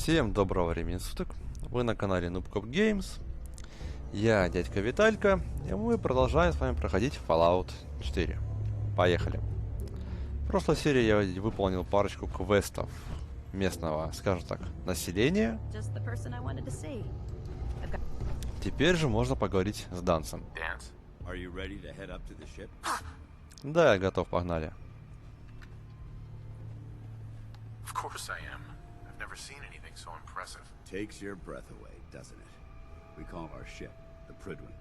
Всем доброго времени суток, вы на канале Noobcop Games, я дядька Виталька, и мы продолжаем с вами проходить Fallout 4. Поехали. В прошлой серии я выполнил парочку квестов местного, скажем так, населения. Теперь же можно поговорить с Дансом. Да, я готов, погнали. Of course I am. I've never seen anything so impressive. Takes your breath away, doesn't it? We call our ship the Привден.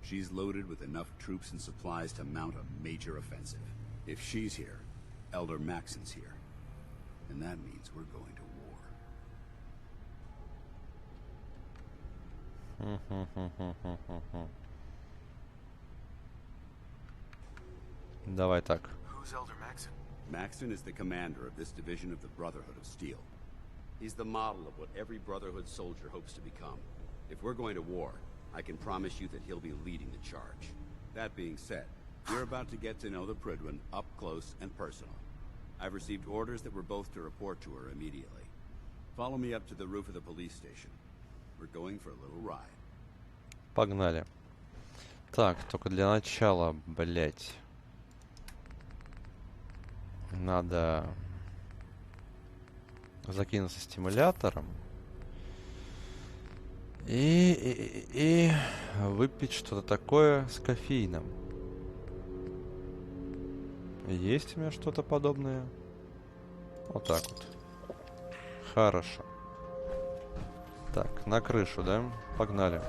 She's loaded with enough troops and supplies to mount a major offensive. If she's here, Elder Maxon's here. And that means we're going to war. Давай так. Who's Elder Maxon? Maxon is the commander of this division of the Brotherhood of Steel. He's the model of what every Brotherhood soldier hopes to become. If we're going to war, I can promise you that he'll be leading the charge. That being said, you're about to get to know the Привден up close and personal. I've received orders that we're both to report to her immediately. Follow me up to the roof of the police station. We're going for a little ride. Погнали. Так, только для начала, блять. Надо закинуться стимулятором и выпить что-то такое с кофеином. Есть у меня что-то подобное? Вот так вот. Хорошо. Так, на крышу, да? Погнали.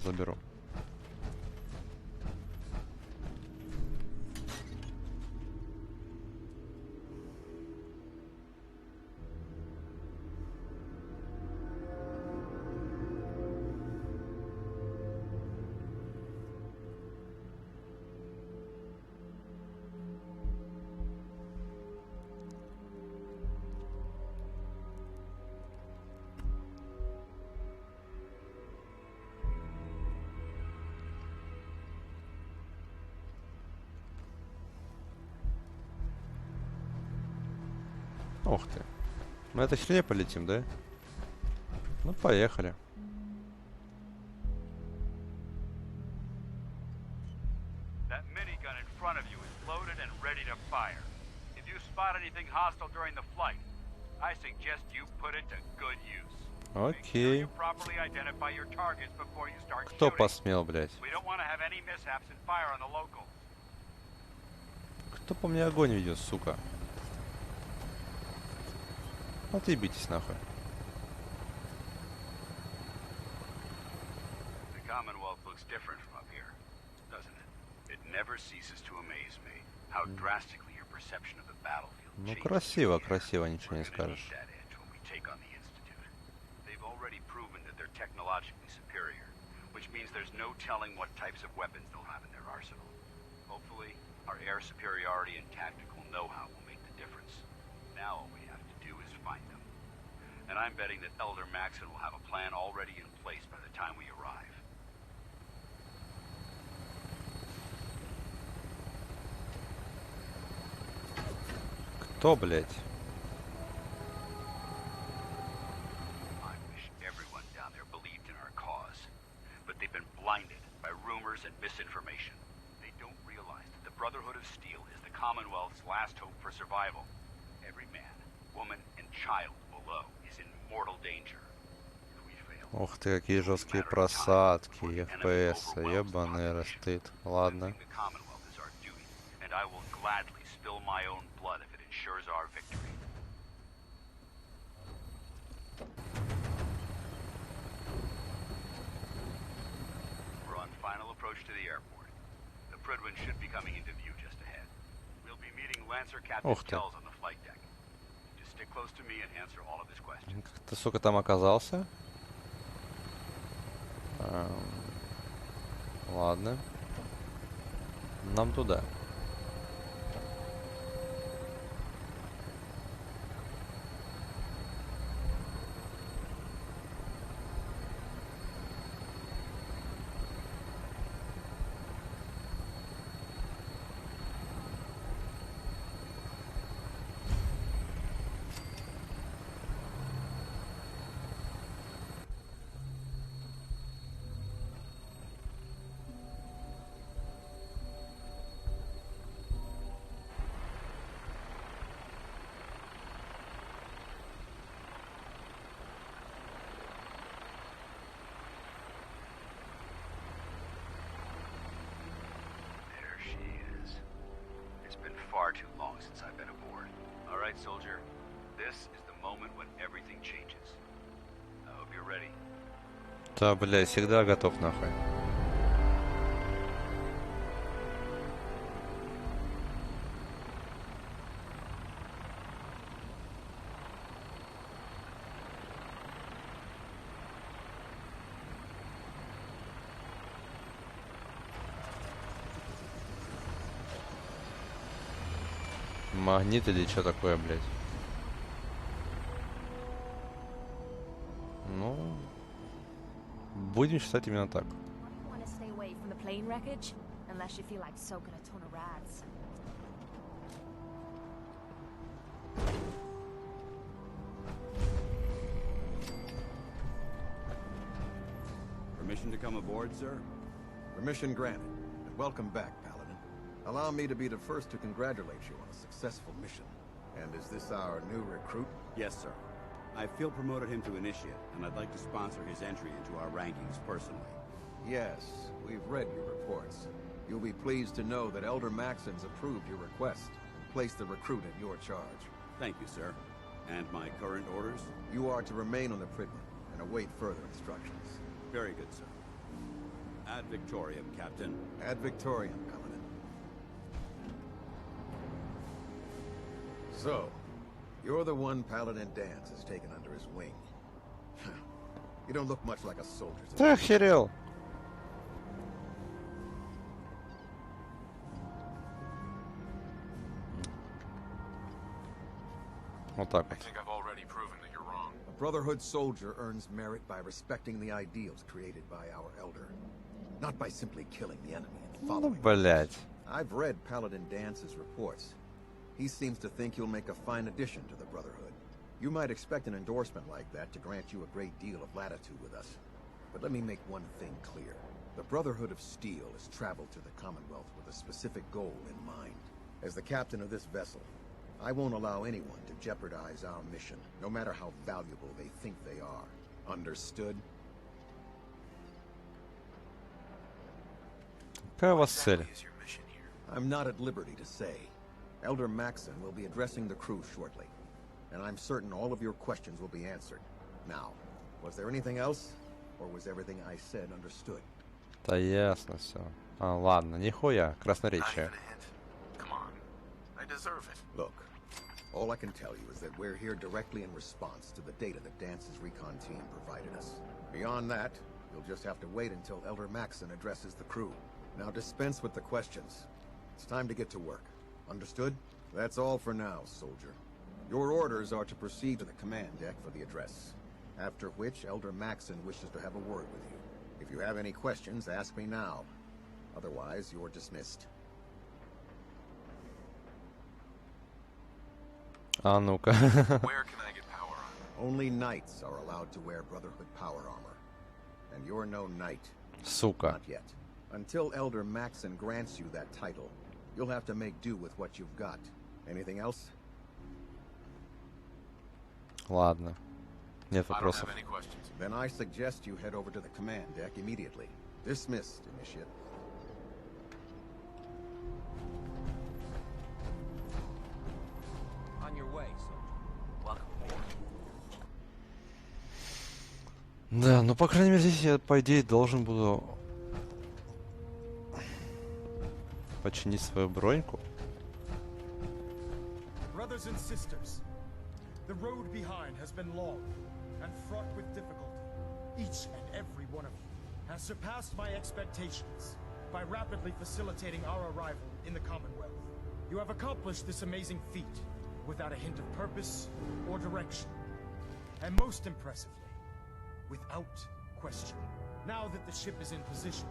Заберу. Ух ты. Мы это сильнее полетим, да? Ну, поехали. That minigun in front of you is loaded and ready to fire. If you spot anything hostile during the flight, I suggest you put it to good use. Окей. Кто посмел, блядь? Кто по мне огонь ведет, сука? Отъебитесь нахуй. Ну красиво, красиво, ничего не скажешь. Already proven that they're technologically superior, which means there's no telling what types of weapons they'll have in their arsenal. Hopefully, our air superiority and tactical know-how will make the difference. Now all we have to do is find them. And I'm betting that Elder Maxon will have a plan already in place by the time we arrive. Кто, блядь? Blinded by rumors and misinformation. They don't realize that the Brotherhood of Steel is the Commonwealth's last hope for survival. Every man, woman, and child below is in mortal danger. If we fail, Ух ты, какие жесткие просадки, FPS, ебаный растыт. Ладно. And I will gladly spill my own blood if it ensures our victory. Final approach to the airport. The Привден should be coming into view just ahead. We'll be meeting Lancer Captain Kells on the flight deck. Just stick close to me and answer all of his questions. Ты, сука, там оказался? Ладно. Нам туда. long since I've been aboard. All right, soldier. This is the moment when everything changes. I hope you're ready. Да, блядь, всегда готов нахуй. Магнит или что такое, блядь? Ну, будем считать именно так. Want to stay away from the plane wreckage, unless you feel like soaking a ton of rads. Permission to come aboard, sir? Permission granted, and welcome back, Paladin. Allow me to be the first to congratulate you on a successful mission. And is this our new recruit? Yes, sir. I feel promoted him to initiate, and I'd like to sponsor his entry into our rankings personally. Yes, we've read your reports. You'll be pleased to know that Elder Maxon's approved your request. Place the recruit in your charge. Thank you, sir. And my current orders? You are to remain on the Pridman and await further instructions. Very good, sir. Ad Victoriam, Captain. Ad Victoriam, Paladin. So, you're the one Paladin Dance has taken under his wing. You don't look much like a soldier to Ты me. охерел. Вот так I вот. think I've already proven that you're wrong. A Brotherhood soldier earns merit by respecting the ideals created by our Elder, not by simply killing the enemy and Ну, following. блядь. I've read Paladin Dance's reports. He seems to think you'll make a fine addition to the Brotherhood. You might expect an endorsement like that to grant you a great deal of latitude with us. But let me make one thing clear. The Brotherhood of Steel has traveled to the Commonwealth with a specific goal in mind. As the captain of this vessel, I won't allow anyone to jeopardize our mission, no matter how valuable they think they are. Understood? Какая у вас цель? What is your mission here? I'm not at liberty to say. Elder Maxon will be addressing the crew shortly, and I'm certain all of your questions will be answered. Now, was there anything else, or was everything I said understood? Да ясно все. А, ладно, нихуя, Not красноречие. even a hint. Come on. I deserve it. Look, all I can tell you is that we're here directly in response to the data that Dance's recon team provided us. Beyond that, you'll just have to wait until Elder Maxon addresses the crew. Now dispense with the questions. It's time to get to work. Understood? That's all for now, soldier. Your orders are to proceed to the command deck for the address, after which Elder Maxon wishes to have a word with you. If you have any questions, ask me now. Otherwise, you're dismissed. А ну-ка. Where can I get power on? Only knights are allowed to wear Brotherhood power armor. And you're no knight. Сука. Not yet. Until Elder Maxon grants you that title, you'll have to make do with what you've got. Anything else? Ладно. Нет I don't вопросов. have any questions. Then I suggest you head over to the command deck immediately. Dismissed, Initiate. On your way, soldier. Welcome aboard. Да, ну по крайней мере здесь я по идее должен буду починить свою броньку. Brothers and sisters, the road behind has been long and fraught with difficulty. Each and every one of you has surpassed my expectations by rapidly facilitating our arrival in the Commonwealth. You have accomplished this amazing feat without a hint of purpose or direction. And most impressively, without question. Now that the ship is in position,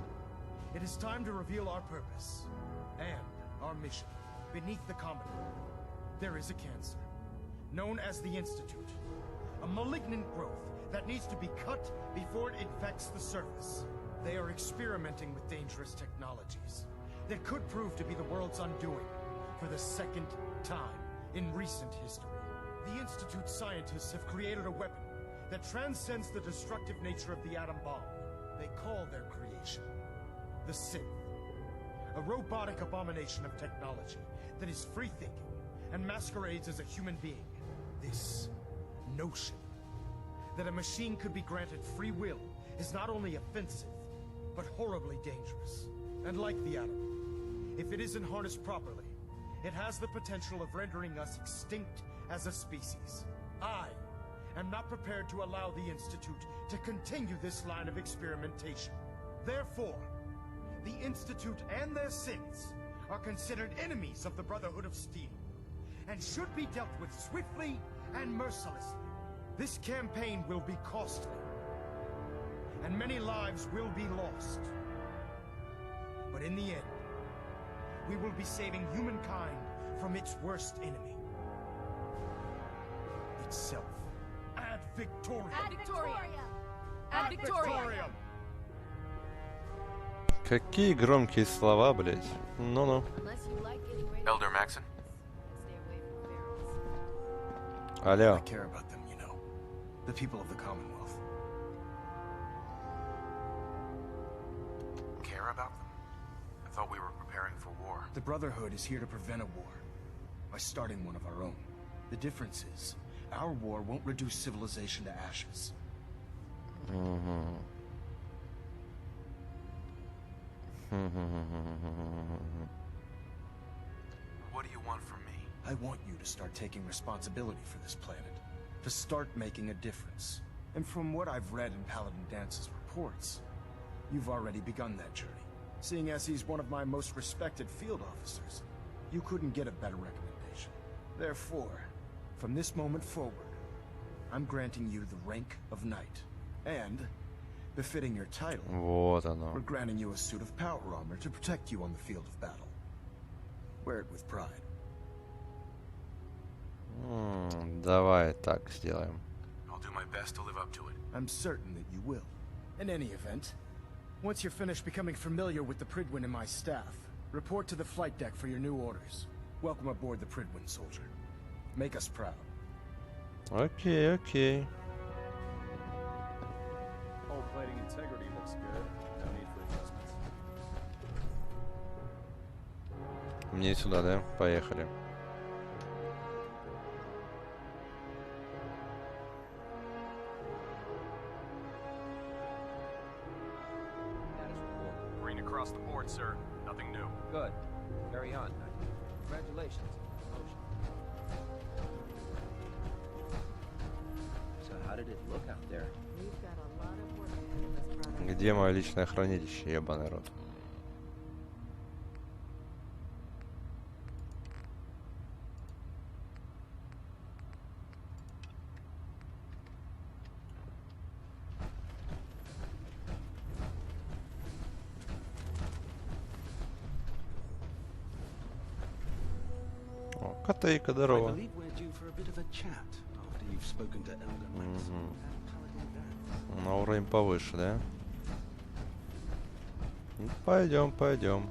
it is time to reveal our purpose and our mission. Beneath the Commonwealth, there is a cancer, known as the Institute. A malignant growth that needs to be cut before it infects the surface. They are experimenting with dangerous technologies that could prove to be the world's undoing for the second time in recent history. The Institute scientists have created a weapon that transcends the destructive nature of the atom bomb. They call their creation the Synth. A robotic abomination of technology that is free-thinking and masquerades as a human being. This notion that a machine could be granted free will is not only offensive, but horribly dangerous. And like the atom, if it isn't harnessed properly, it has the potential of rendering us extinct as a species. I am not prepared to allow the Institute to continue this line of experimentation. Therefore, the Institute and their sins are considered enemies of the Brotherhood of Steel, and should be dealt with swiftly and mercilessly. This campaign will be costly, and many lives will be lost. But in the end, we will be saving humankind from its worst enemy. Itself. Ad Victoriam! Ad Victoriam! Ad Victoriam! Какие громкие слова, блять. Ну-ну. Unless you like getting rid of Elder Maxon? stay away from barrels. Алло. I care about them, you know. The people of the Commonwealth. Care about them? I thought we were preparing for war. The Brotherhood is here to prevent a war by starting one of our own. The difference is, our war won't reduce civilization to ashes. What do you want from me? I want you to start taking responsibility for this planet. To start making a difference. And from what I've read in Paladin Dance's reports, you've already begun that journey. Seeing as he's one of my most respected field officers, you couldn't get a better recommendation. Therefore, from this moment forward, I'm granting you the rank of Knight. And, befitting your title, Вот оно. we're granting you a suit of power armor to protect you on the field of battle. Wear it with pride. Давай так сделаем. I'll do my best to live up to it. I'm certain that you will. In any event, once you're finished becoming familiar with the Pridwin and my staff, report to the flight deck for your new orders. Welcome aboard the Pridwin, soldier. Make us proud. Окей, окей. Hull plating integrity looks good. No need for adjustments. Мне сюда, да? Поехали. Status report. Green across the board, sir. Nothing new. Good. Carry on, Knight. Congratulations on the promotion. So how did it look out there? We've got a lot of work ahead of us, brother. Где мое личное хранилище, ебаный рот? О, котейка, I здорово. believe we're due for a bit of a chat after you've spoken to Elder Maxon and Paladin Dance. На уровень повыше, да? Ну, пойдем, пойдем.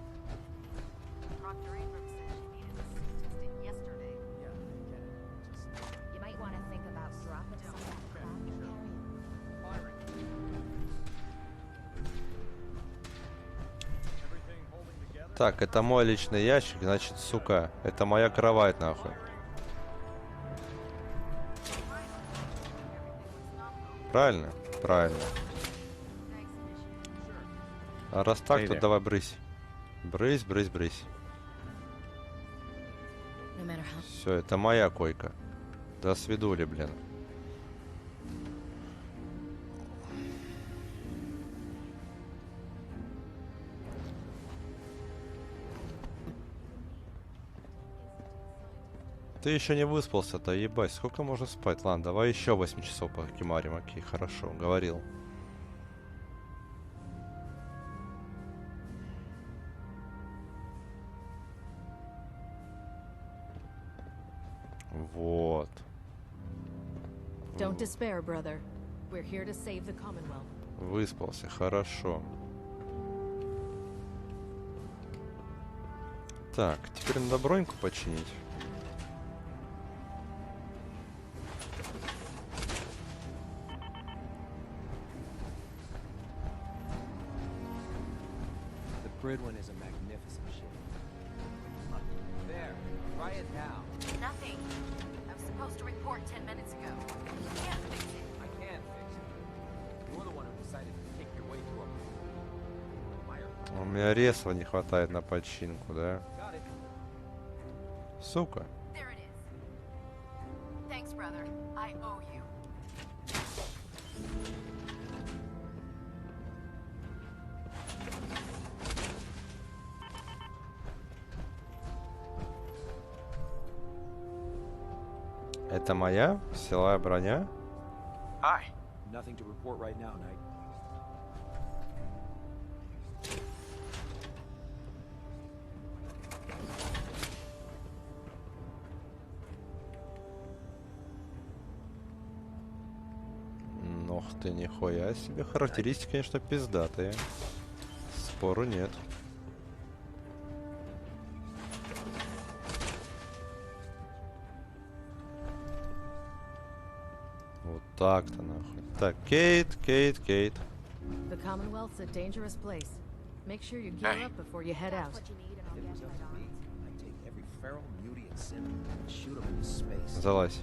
Proctor Abrams said she needed this statistic yesterday. Yeah, I get it. Just You might want to think about dropping some of that crap and carrying. Firing. Everything holding together? Так, это мой личный ящик, значит, сука, это моя кровать, нахуй. Правильно? Правильно. А раз так, то давай брысь. Брысь, брысь, брысь. No matter how Все, это моя койка. До свидули, блин. Ты еще не выспался-то, ебать, сколько можно спать? Ладно, давай еще 8 часов покемарим, окей, хорошо, говорил. Вот. Don't despair, brother. We're here to save the Commonwealth. Выспался, хорошо. Так, теперь надо броньку починить. the Pridwin is a magnificent ship. There, try it now. Nothing. I was supposed to report 10 minutes ago. You can't fix it. I can fix it. You're the one who decided to take your way to a fire. У меня резко не хватает на починку, да? Got it. Сука. There it is. Thanks, brother. I owe you. Это моя силовая броня? Hi. Nothing to report right now, Knight. Ох ты, нихуя себе. Характеристики, конечно, пиздатые. Спору нет. Вот так-то нахуй. Так, Кейт. The Commonwealth's a dangerous place. Make sure you gear Hey. up before you head out. What you need, and I'll If it get was you up my to me, dollars. I'd take every feral, mutie, and sinner and shoot them into space. Залазь.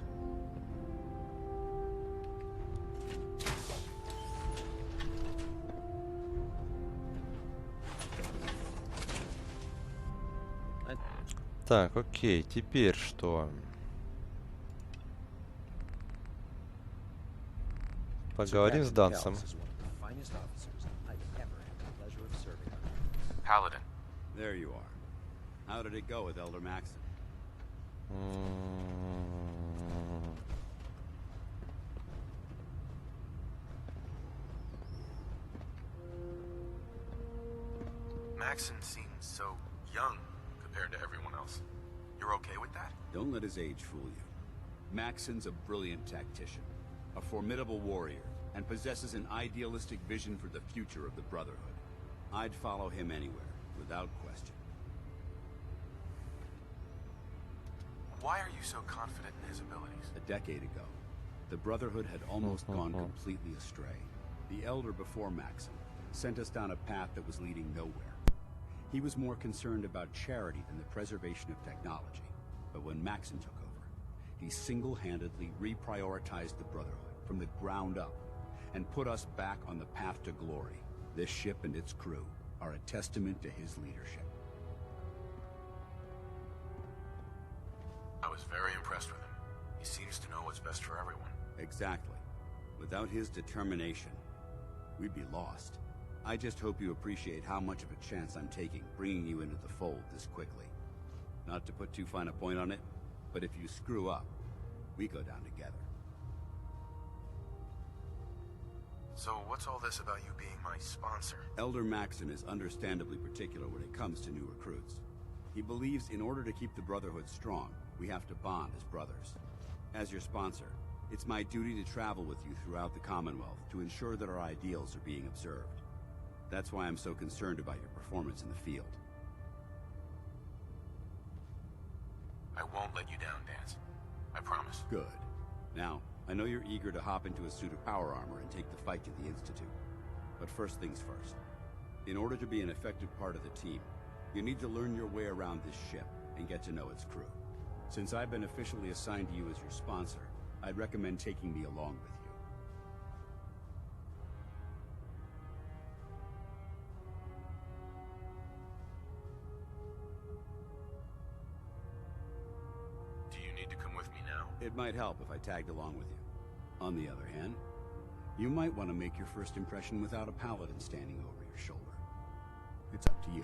Так, окей, теперь что? Поговорим с Дансом. Paladin. There you are. How did it go with Elder Maxon? Maxon seems so young compared to everyone else. You're okay with that? Don't let his age fool you. Maxon's a brilliant tactician, a formidable warrior, and possesses an idealistic vision for the future of the Brotherhood. I'd follow him anywhere, without question. Why are you so confident in his abilities? A decade ago, the Brotherhood had almost gone completely astray. The Elder before Maxon sent us down a path that was leading nowhere. He was more concerned about charity than the preservation of technology. But when Maxon took over, he single-handedly reprioritized the Brotherhood from the ground up and put us back on the path to glory. This ship and its crew are a testament to his leadership. I was very impressed with him. He seems to know what's best for everyone. Exactly. Without his determination, we'd be lost. I just hope you appreciate how much of a chance I'm taking bringing you into the fold this quickly. Not to put too fine a point on it, but if you screw up, we go down together. So what's all this about you being my sponsor? Elder Maxon is understandably particular when it comes to new recruits. He believes in order to keep the Brotherhood strong, we have to bond as brothers. As your sponsor, it's my duty to travel with you throughout the Commonwealth to ensure that our ideals are being observed. That's why I'm so concerned about your performance in the field. I won't let you down, Dance. I promise. Good. Now, I know you're eager to hop into a suit of power armor and take the fight to the Institute. But first things first. In order to be an effective part of the team, you need to learn your way around this ship and get to know its crew. Since I've been officially assigned to you as your sponsor, I'd recommend taking me along with you. Do you need to come with me now? It might help if I tagged along with you. On the other hand, you might want to make your first impression without a paladin standing over your shoulder. It's up to you.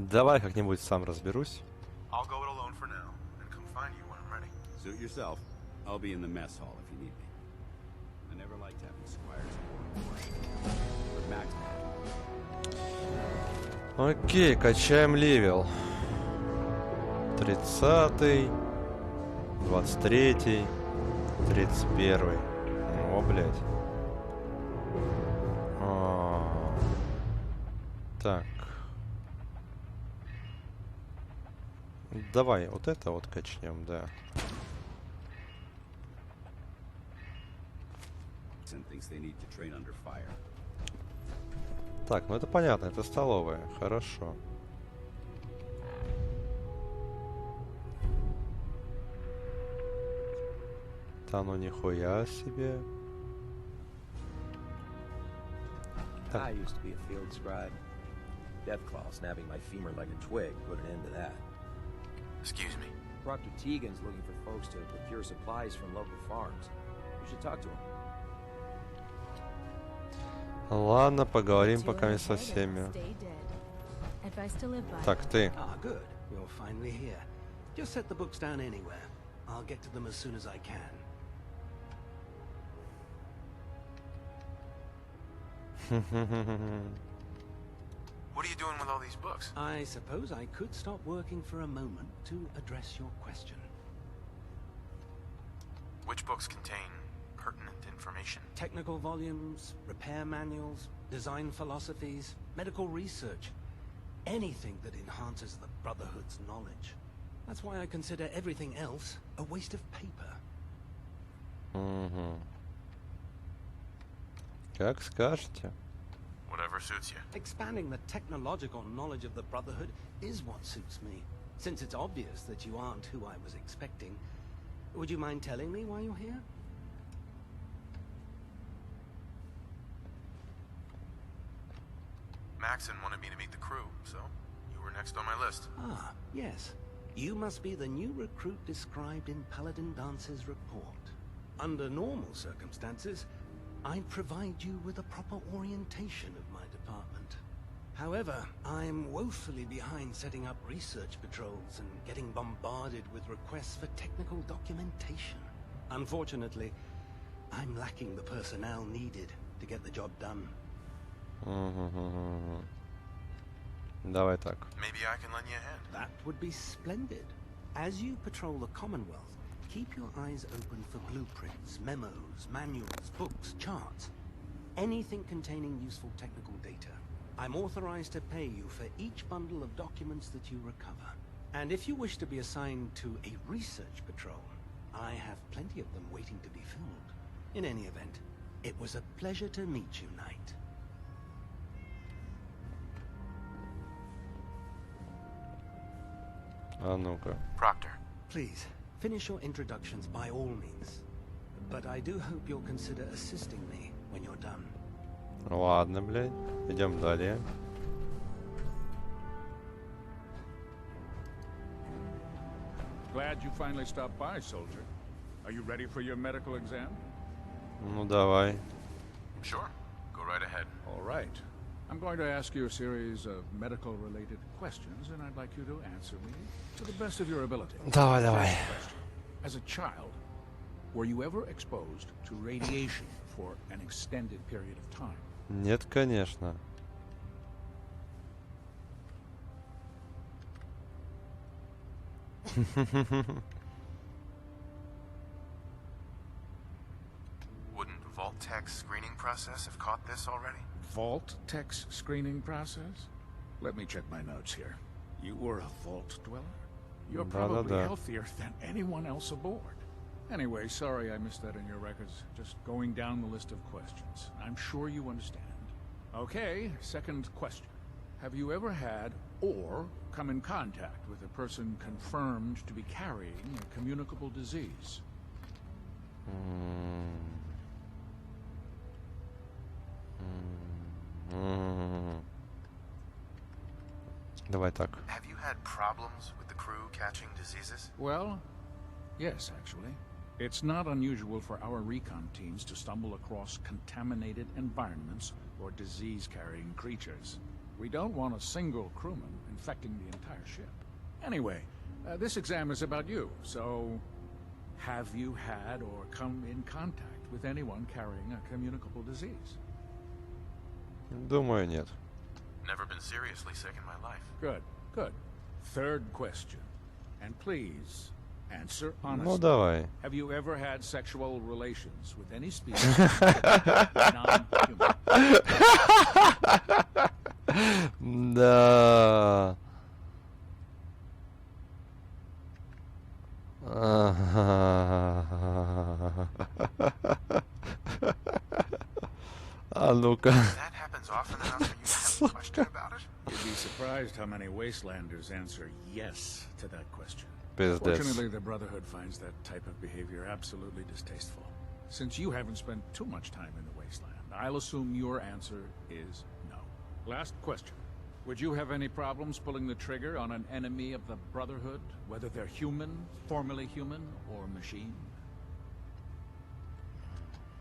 Давай как-нибудь сам разберусь. I'll go it alone for now, and come find you when I'm ready. Suit yourself. I'll be in the mess hall if you need me. I never liked having squires aboard. But Max... Окей, качаем левел. 30-й, 23-й, 31-й. О, блядь. Так. Давай, вот это вот качнем, да. Так, ну это понятно, это столовая. Хорошо. Да ну нихуя себе. I used to be a field scribe. Deathclaw snapping my femur like a twig put an end to that. Excuse me. Proctor Tegan's looking for folks to procure supplies from local farms. You should talk to him. Ладно, поговорим пока не со всеми. Так, ты. Ah, good. You're finally here. Just set the books down anywhere. I'll get to them as soon as I can. What are you doing with all these books? I suppose I could stop working for a moment to address your question. Which books contain pertinent information? Technical volumes, repair manuals, design philosophies, medical research. Anything that enhances the Brotherhood's knowledge. That's why I consider everything else a waste of paper. Как скажете. Whatever suits you. Expanding the technological knowledge of the Brotherhood is what suits me. Since it's obvious that you aren't who I was expecting, would you mind telling me why you're here? Maxon wanted me to meet the crew, so you were next on my list. Ah, yes. You must be the new recruit described in Paladin Dance's report. Under normal circumstances, I'd provide you with a proper orientation of my department. However, I'm woefully behind setting up research patrols and getting bombarded with requests for technical documentation. Unfortunately, I'm lacking the personnel needed to get the job done. Давай так. Maybe I can lend you a hand. That would be splendid. As you patrol the Commonwealth, keep your eyes open for blueprints, memos, manuals, books, charts. Anything containing useful technical data. I'm authorized to pay you for each bundle of documents that you recover. And if you wish to be assigned to a research patrol, I have plenty of them waiting to be filled. In any event, it was a pleasure to meet you, Knight. А ну-ка. Proctor. Please, finish your introductions by all means. But I do hope you'll consider assisting me when you're done. Ладно, блядь. Идем далее. Glad you finally stopped by, soldier. Are you ready for your medical exam? Ну давай. Sure. Go right ahead. All right. I'm going to ask you a series of medical-related questions, and I'd like you to answer me to the best of your ability. Давай, давай. First question. As a child, were you ever exposed to radiation for an extended period of time? Нет, конечно. Wouldn't Vault Tech's screening process have caught this already? Vault Tech's screening process? Let me check my notes here. You were a Vault dweller? You're probably healthier than anyone else aboard. Anyway, sorry I missed that in your records. Just going down the list of questions. I'm sure you understand. Okay, second question. Have you ever had or come in contact with a person confirmed to be carrying a communicable disease? Давай так. Have you had problems with the crew catching diseases? Well, yes, actually. It's not unusual for our recon teams to stumble across contaminated environments or disease-carrying creatures. We don't want a single crewman infecting the entire ship. Anyway, this exam is about you, so have you had or come in contact with anyone carrying a communicable disease? Думаю, нет. Never been seriously sick in my life. Good, good. Third question. And please, answer honestly. Ну, давай. Have you ever had sexual relations with any species non-human? Да. А ну-ка. That happens often enough for you to have a question about it? You'd be surprised how many wastelanders answer yes to that question. Пиздец. Fortunately, the Brotherhood finds that type of behavior absolutely distasteful. Since you haven't spent too much time in the wasteland, I'll assume your answer is no. Last question. Would you have any problems pulling the trigger on an enemy of the Brotherhood, whether they're human, formerly human, or machine?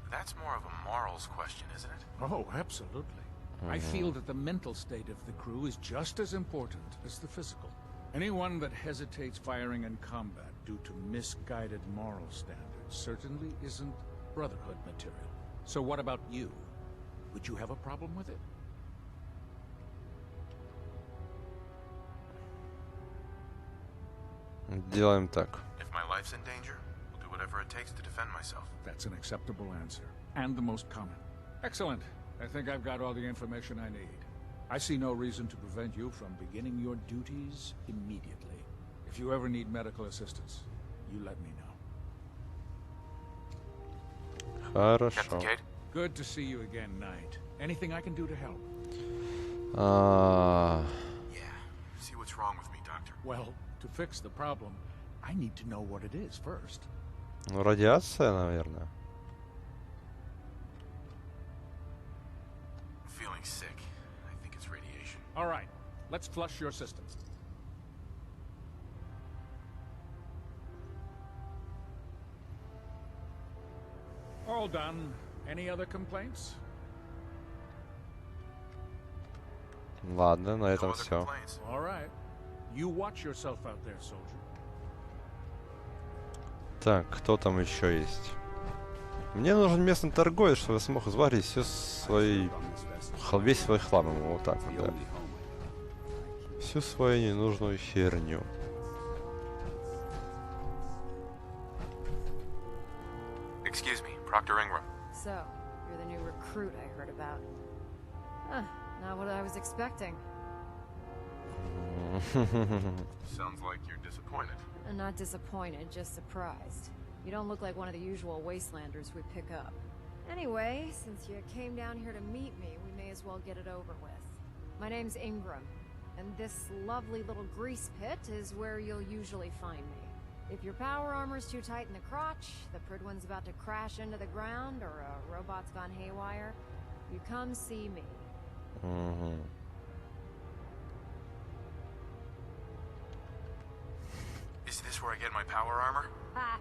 That's more of a morals question, isn't it? Oh, absolutely. I feel that the mental state of the crew is just as important as the physical. Anyone that hesitates firing in combat due to misguided moral standards certainly isn't Brotherhood material. So what about you? Would you have a problem with it? Делаем так. If my life's in danger, I'll do whatever it takes to defend myself. That's an acceptable answer, and the most common. Excellent. I think I've got all the information I need. I see no reason to prevent you from beginning your duties immediately. If you ever need medical assistance, you let me know. Хорошо. Captain Cade? Good to see you again, Knight. Anything I can do to help? Yeah. See what's wrong with me, Doctor. Well, to fix the problem, I need to know what it is first. Ну, радиация, наверное. I'm feeling sick. I think it's radiation. All right, let's flush your system. All done. Any other complaints? Ладно, на No этом other все. complaints. All right. You watch yourself out there, soldier. Так, кто там еще есть? Мне нужен местный торговец, чтобы смог изварить все свои... весь свой хлам ему, вот так вот, да. Всю свою ненужную херню. Excuse me, Proctor Ingram. So, you're the new recruit I heard about. Huh, not what I was expecting. Sounds like you're disappointed. I'm not disappointed, just surprised. You don't look like one of the usual wastelanders we pick up. Anyway, since you came down here to meet me, we may as well get it over with. My name's Ingram, and this lovely little grease pit is where you'll usually find me. If your power armor's too tight in the crotch, the Pridwin's about to crash into the ground, or a robot's gone haywire, you come see me. Is this where I get my power armor? Ha!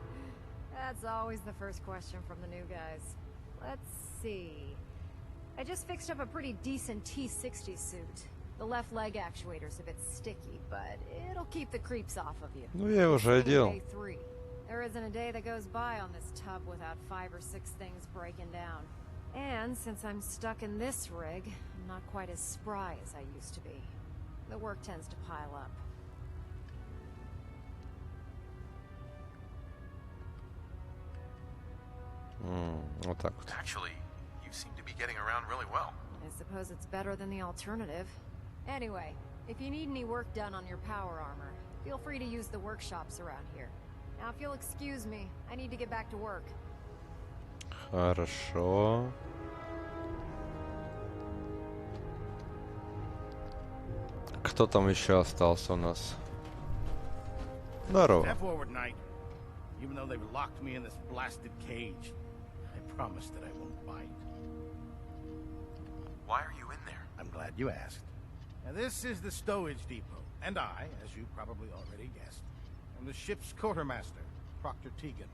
That's always the first question from the new guys. Let's see. I just fixed up a pretty decent T-60 suit. The left leg actuator's a bit sticky, but it'll keep the creeps off of you. Ну, я уже одел. Day 3. There isn't a day that goes by on this tub without 5 or 6 things breaking down. And since I'm stuck in this rig, I'm not quite as spry as I used to be. The work tends to pile up. Вот так вот. Actually, you seem to be getting around really well. I suppose it's better than the alternative. Anyway, if you need any work done on your power armor, feel free to use the workshops around here. Now, if you'll excuse me, I need to get back to work. Хорошо. Кто там еще остался у нас? Здорово. Step forward, Knight. Even though they've locked me in this blasted cage, I promise that I won't bite. Why are you in there? I'm glad you asked. Now, this is the stowage depot, and I, as you probably already guessed, am the ship's quartermaster, Proctor Tegan.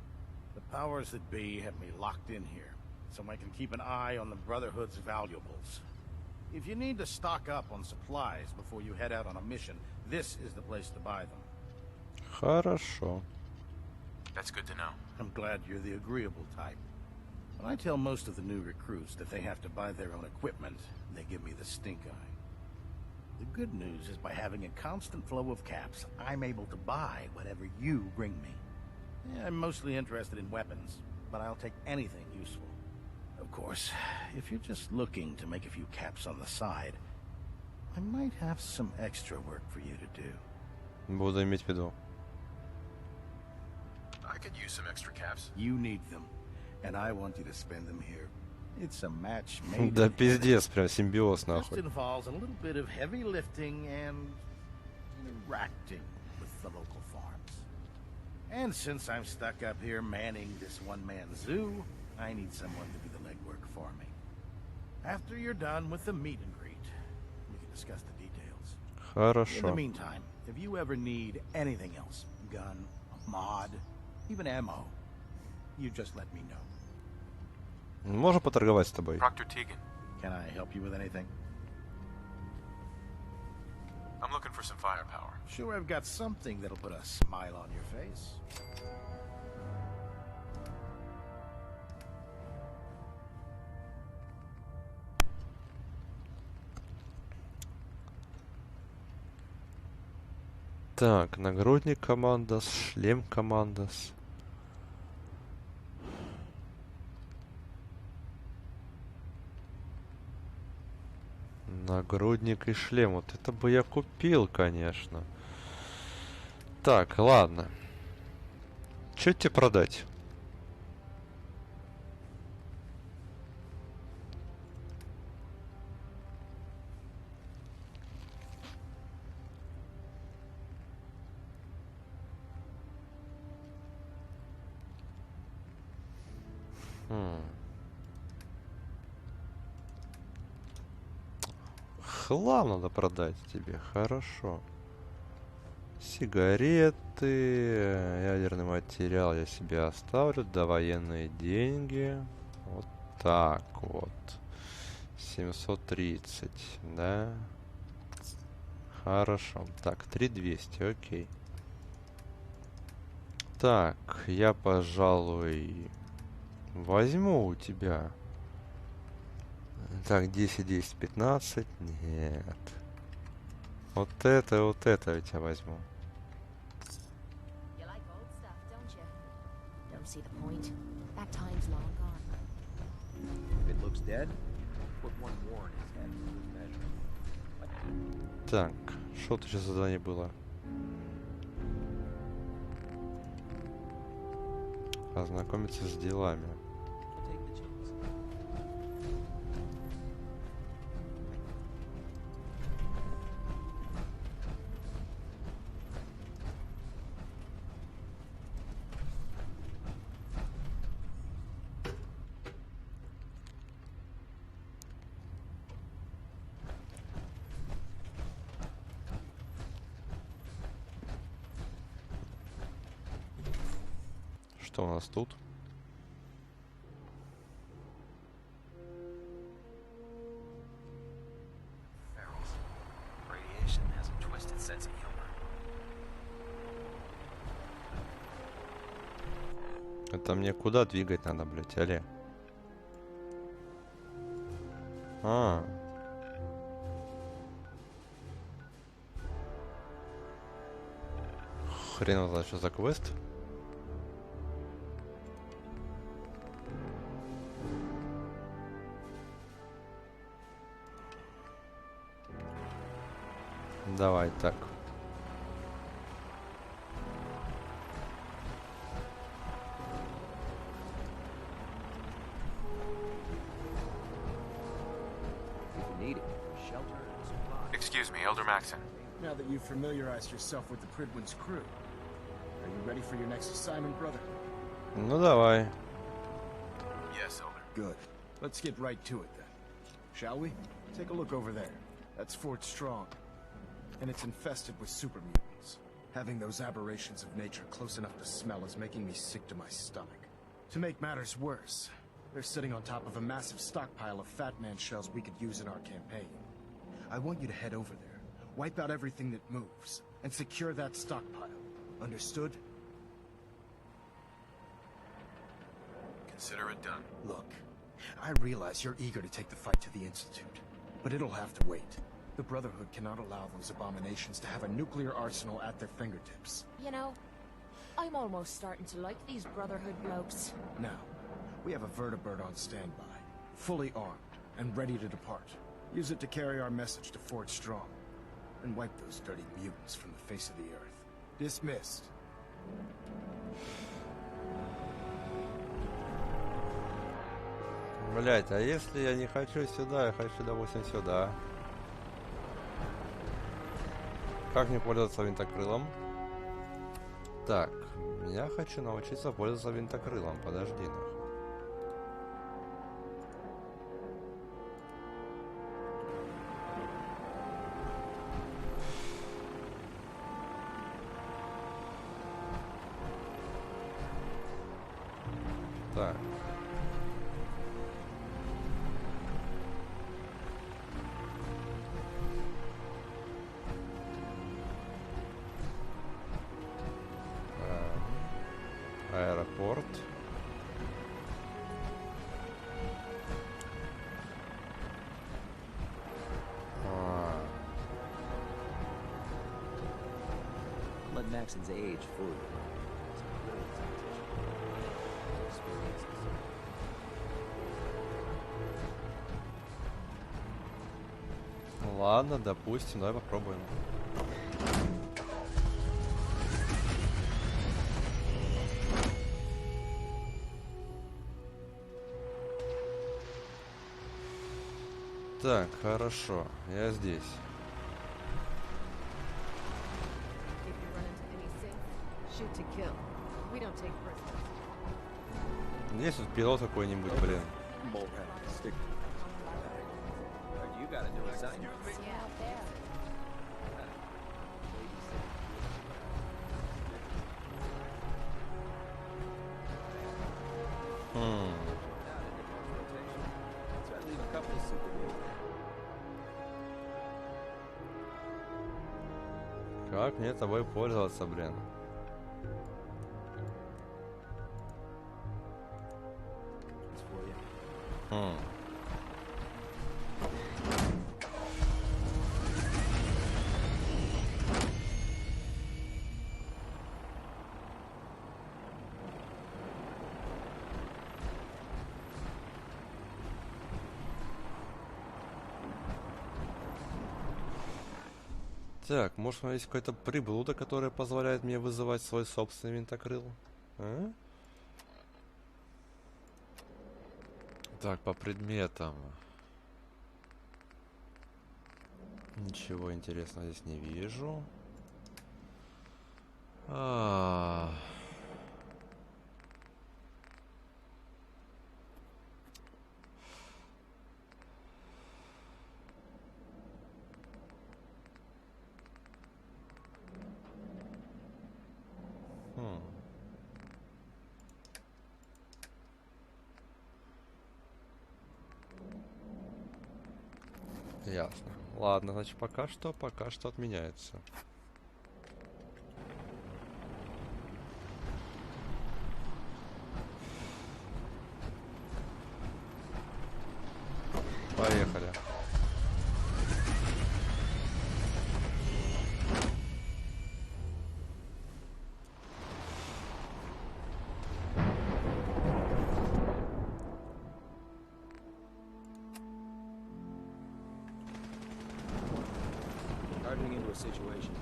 The powers that be have me locked in here, so I can keep an eye on the Brotherhood's valuables. If you need to stock up on supplies before you head out on a mission, this is the place to buy them. Хорошо. That's good to know. I'm glad you're the agreeable type. When I tell most of the new recruits that they have to buy their own equipment, they give me the stink eye. The good news is by having a constant flow of caps, I'm able to buy whatever you bring me. Yeah, I'm mostly interested in weapons, but I'll take anything useful. Of course, if you're just looking to make a few caps on the side, I might have some extra work for you to do. Буду иметь в виду. I could use some extra caps. You need them, and I want you to spend them here. It's a match made. Да пиздец, прям симбиоз Just нахуй. involves a little bit of heavy lifting and interacting with the local farms. And since I'm stuck up here manning this one-man zoo, I need someone to do the legwork for me. After you're done with the meet and greet, we can discuss the details. Хорошо. In the meantime, if you ever need anything else, gun, a mod, even ammo, you just let me know. Можем поторговать с тобой. Proctor Tegan. Can I help you with anything? I'm looking for some firepower. Sure, I've got something that'll put a smile on your face. Так, нагрудник командос, шлем командос. Нагрудник и шлем. Вот это бы я купил, конечно. Так, ладно. Чё тебе продать? Хлам надо продать тебе, хорошо. Сигареты, ядерный материал я себе оставлю, довоенные деньги. Вот так вот. 730, да? Хорошо. Так, 3200, окей. Так, я, пожалуй, возьму у тебя. Так, 10, 10, 15. Нет. Вот это я у тебя возьму. Так, что тут сейчас задание было? Ознакомиться с делами. Что у нас тут? Это мне куда двигать надо, блять, алле? Хрен знает, что за квест. Давай так. Excuse me, Elder Maxon. Now that you've familiarized yourself with the Pridwin's crew, are you ready for your next assignment, brother? Ну давай. Yes, Elder. Good. Let's get right to it then. Shall we? Take a look over there. That's Fort Strong. And it's infested with super mutants. Having those aberrations of nature close enough to smell is making me sick to my stomach. To make matters worse, they're sitting on top of a massive stockpile of Fat Man shells we could use in our campaign. I want you to head over there, wipe out everything that moves, and secure that stockpile. Understood? Consider it done. Look, I realize you're eager to take the fight to the Institute, but it'll have to wait. The Brotherhood cannot allow those abominations to have a nuclear arsenal at their fingertips. You know, I'm almost starting to like these Brotherhood blokes. Now, we have a vertibird on standby, fully armed and ready to depart. Use it to carry our message to Fort Strong, and wipe those dirty mutants from the face of the earth. Dismissed. Блять, а если я не хочу сюда, я хочу, допустим, сюда. Как мне пользоваться винтокрылом? Так, Я хочу научиться пользоваться винтокрылом. Подожди нах. Так. Аэропорт. Let Maxon's age fool you. Ладно, допустим, давай попробуем. Так, хорошо, я здесь. Есть тут пилот какой-нибудь, блин. Как мне тобой пользоваться, блин? Так, может, у меня есть какая-то приблуда, которая позволяет мне вызывать свой собственный винтокрыл? А? Так, по предметам. Ничего интересного здесь не вижу. Ясно. Ладно, значит, пока что отменяется. Поехали. Into a situation.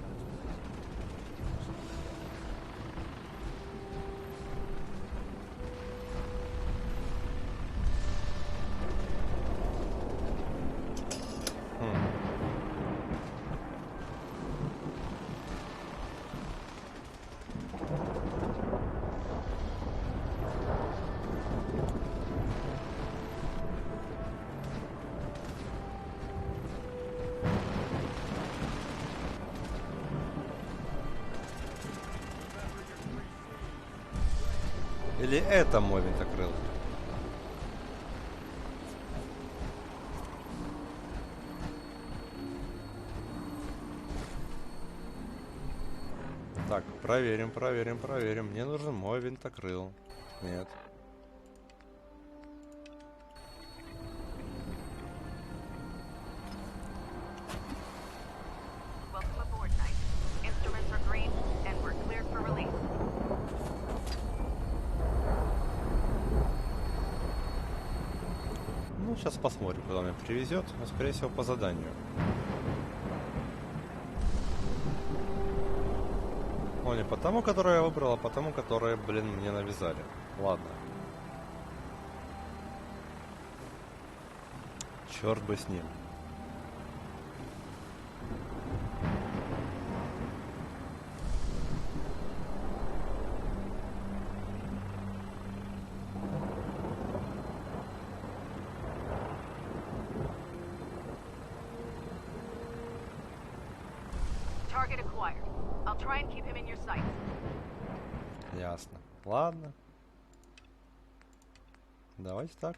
Или это мой винтокрыл? Так, проверим. Мне нужен мой винтокрыл. Нет. Сейчас посмотрим, куда меня привезет, но скорее всего по заданию. Ну не по тому, которое я выбрал, а по тому, которое, блин, мне навязали. Ладно. Черт бы с ним. Target acquired. I'll try and keep him in your sights. Ясно. Ладно. Давайте так.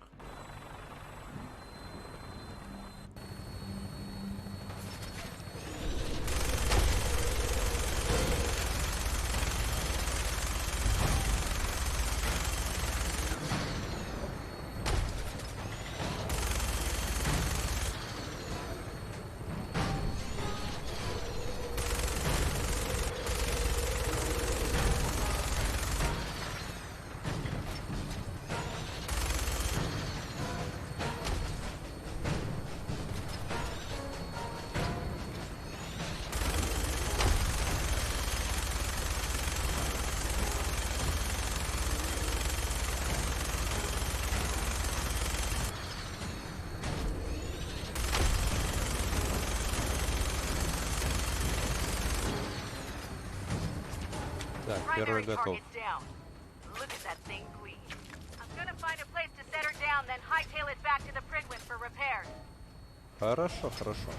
Так, первый готов. Look at that thing bleed. I'm gonna find a place to set her down, then hightail it back to the Prydwen for repairs. Хорошо, хорошо.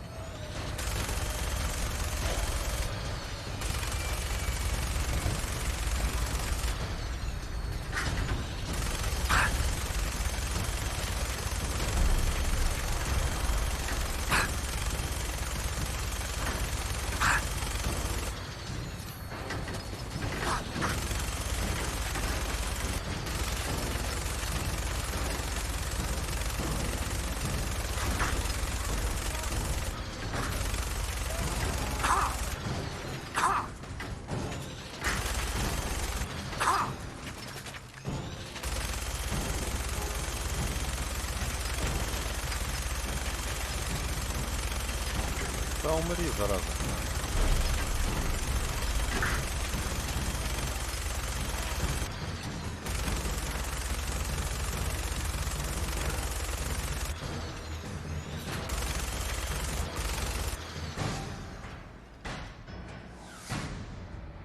Да умри, зараза.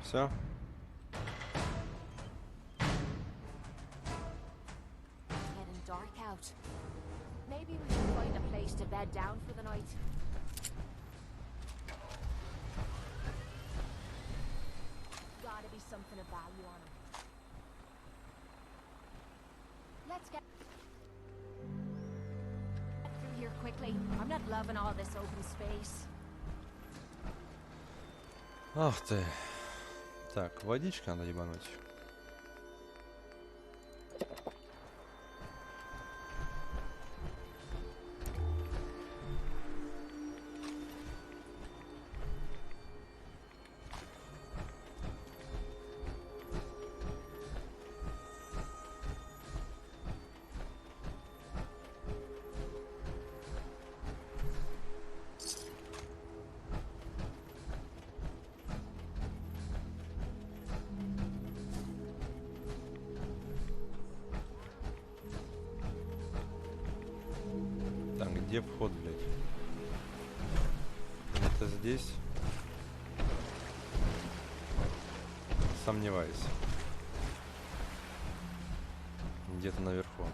Все. Getting dark out. Maybe we should find a place to bed down for the night. Gotta be something of value on him. Let's get through here quickly. I'm not loving all this open space. Ах ты. Так, водичка надо ебануть. Где вход, блядь? Это здесь? Сомневаюсь. Где-то наверху.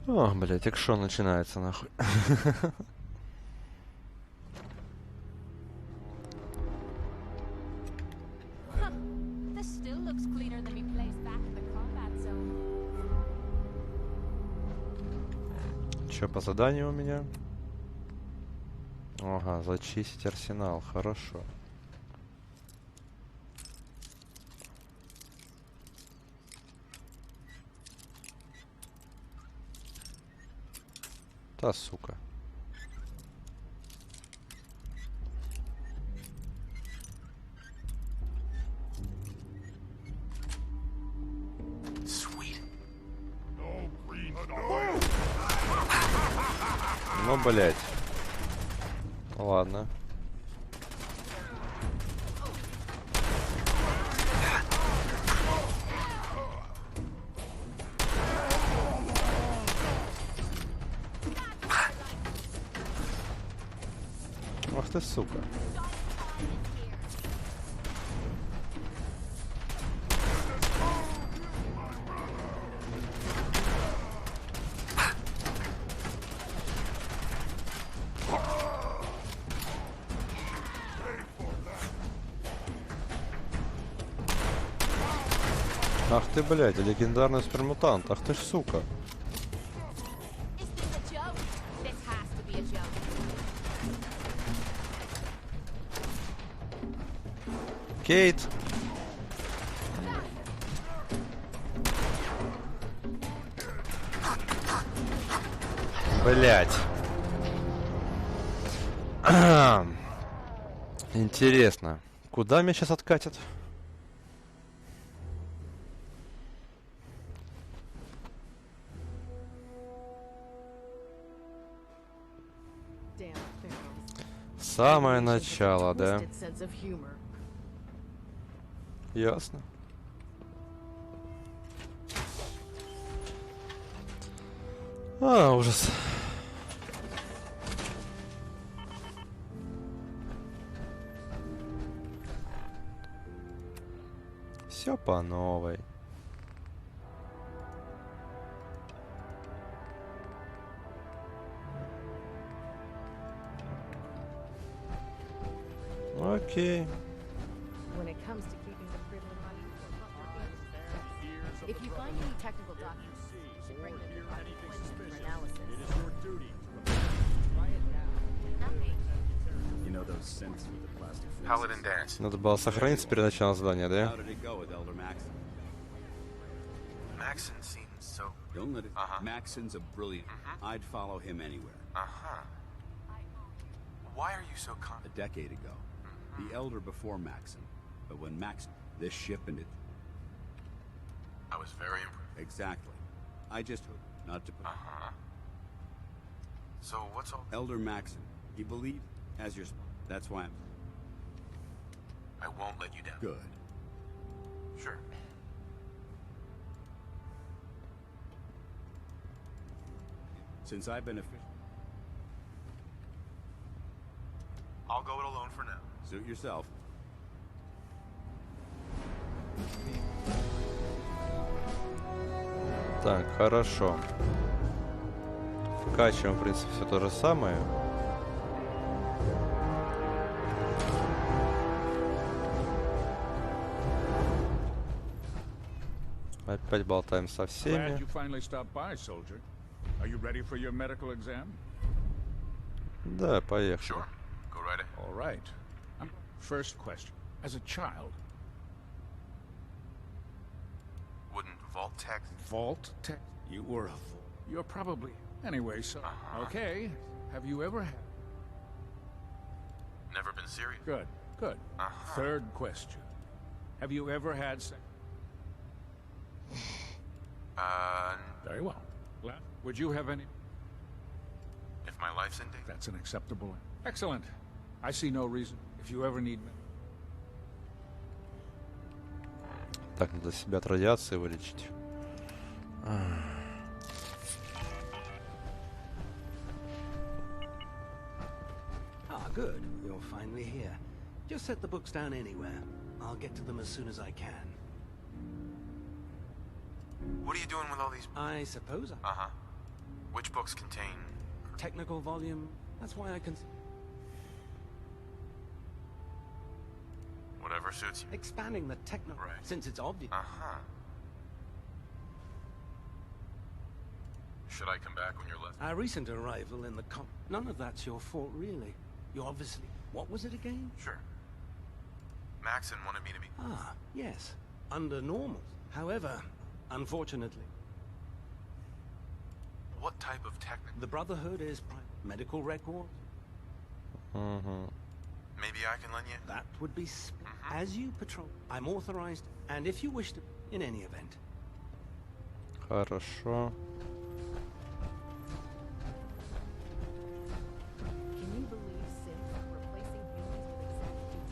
О, блядь, экшон начинается, нахуй. Чё по заданию у меня? Ага, зачистить арсенал, хорошо. Та сука. Ну, блять. Ладно. ты сука. Ах ты, блядь, легендарный супермутант. Ах ты ж, сука. Кейт. Блять. Интересно, куда меня сейчас откатят? Самое начало, да? Ясно. А, ужас. Все по новой. Окей. When it comes to keeping the privilege on you, if you find any technical documents, you should bring them to for analysis. It is your duty to try it now. Nothing. You know those scents with the plastic Paladin dance. Надо было сохраниться перед началом задания, да? How did it go with Elder Maxon? Maxon seems so... Don't let it... Maxon's a brilliant... I'd follow him anywhere. Why are you so confident? A decade ago. The Elder before Maxon. But when Maxon... This ship and it... I was very impressed. Exactly. I just hope not to... So what's all... Elder Maxon. He believed as your... That's why I'm... I won't let you down. Good. Sure. Since I've been official... I'll go it alone for now. Suit yourself. Так, хорошо. Вкачиваем, в принципе, все то же самое. Опять болтаем со всеми. Glad you finally stopped by, soldier. Are you ready for your medical exam? Да, поехали. Sure. Go right ahead. All right. First question. As a child, Wouldn't vault tech... vault tech? You were a... You're probably... Anyway, so... Okay. Have you ever had... Never been serious? Good, good. Third question. Have you ever had sex? Very well. Would you have any... If my life's in danger? That's an acceptable... Excellent. I see no reason. If you ever need me... Так, надо себя от радиации вылечить. Ah, good. You're finally here. Just set the books down anywhere. I'll get to them as soon as I can. What are you doing with all these... I suppose Which books contain... technical volume. That's why I can... Whatever suits you. Expanding the techno... Right. Since it's obvious. Should I come back when you're left? Our recent arrival in the None of that's your fault, really. You obviously... What was it again? Sure. Maxon wanted me to be... Ah, yes. Under normals. However, unfortunately... What type of technical... The Brotherhood is medical records. Maybe I can lend you... That would be... As you patrol, I'm authorized, and if you wish to... In any event. Хорошо. Can you believe Sims are replacing humans with executive?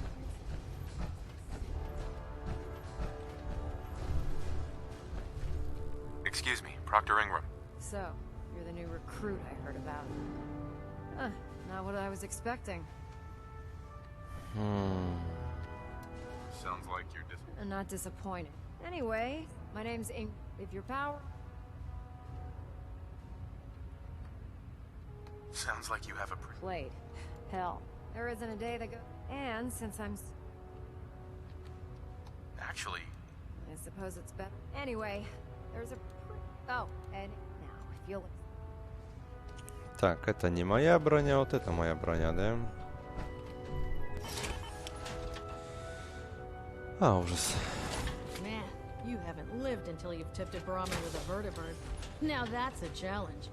Excuse me, Proctor Ingram. So, you're the new recruit I heard about. Huh, not what I was expecting. Sounds like you're I'm not disappointed. Anyway, my name's Ing. If your power... Sounds like you have a Played. Hell, there isn't a day that goes... And since I'm... Actually, I suppose it's better. Anyway, there's a... Oh, and now, if you'll... Так, это не моя броня, вот это моя броня, да? А, ужас. Man, you haven't lived until you've tipped a Brahmin with a vertibird. Now that's a challenge.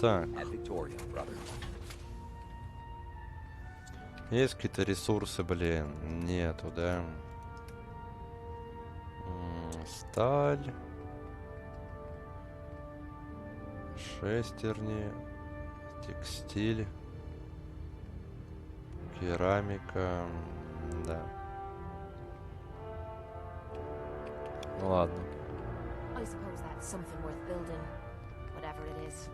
Так. At Victoria, brother. Есть какие-то ресурсы, блин? Нету, да? Сталь. Шестерни. Текстиль. Керамика. Да. Ну ладно. I suppose that's something worth building, whatever it is.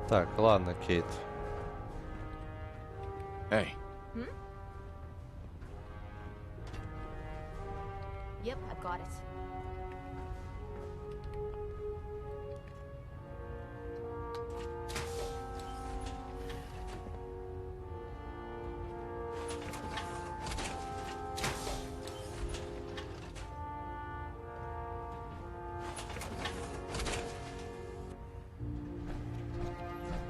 Так, ладно, Кейт. Hey. Hmm? Yep, I've got it.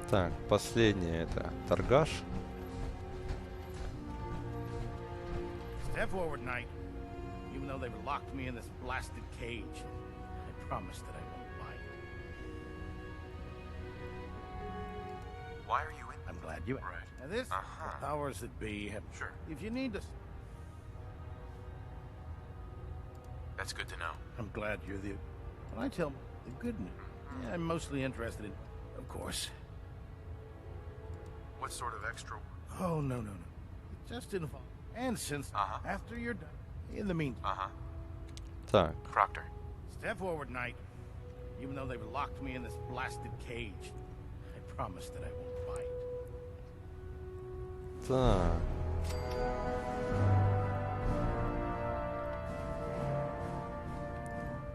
Так, последнее это торгаш. Step forward, Knight. Even though they've locked me in this blasted cage, I promise that I won't bite. why are you in? I'm glad you. Right. Now this, the powers that be have. Sure. If you need to. That's good to know. I'm glad you're the. When I tell the good news, yeah, I'm mostly interested in, of course. What sort of extra? Oh no. It just involves. And since after you're done, in the meantime. Так. Proctor. Step forward, Knight. Even though they've locked me in this blasted cage, I promise that I won't bite. Так.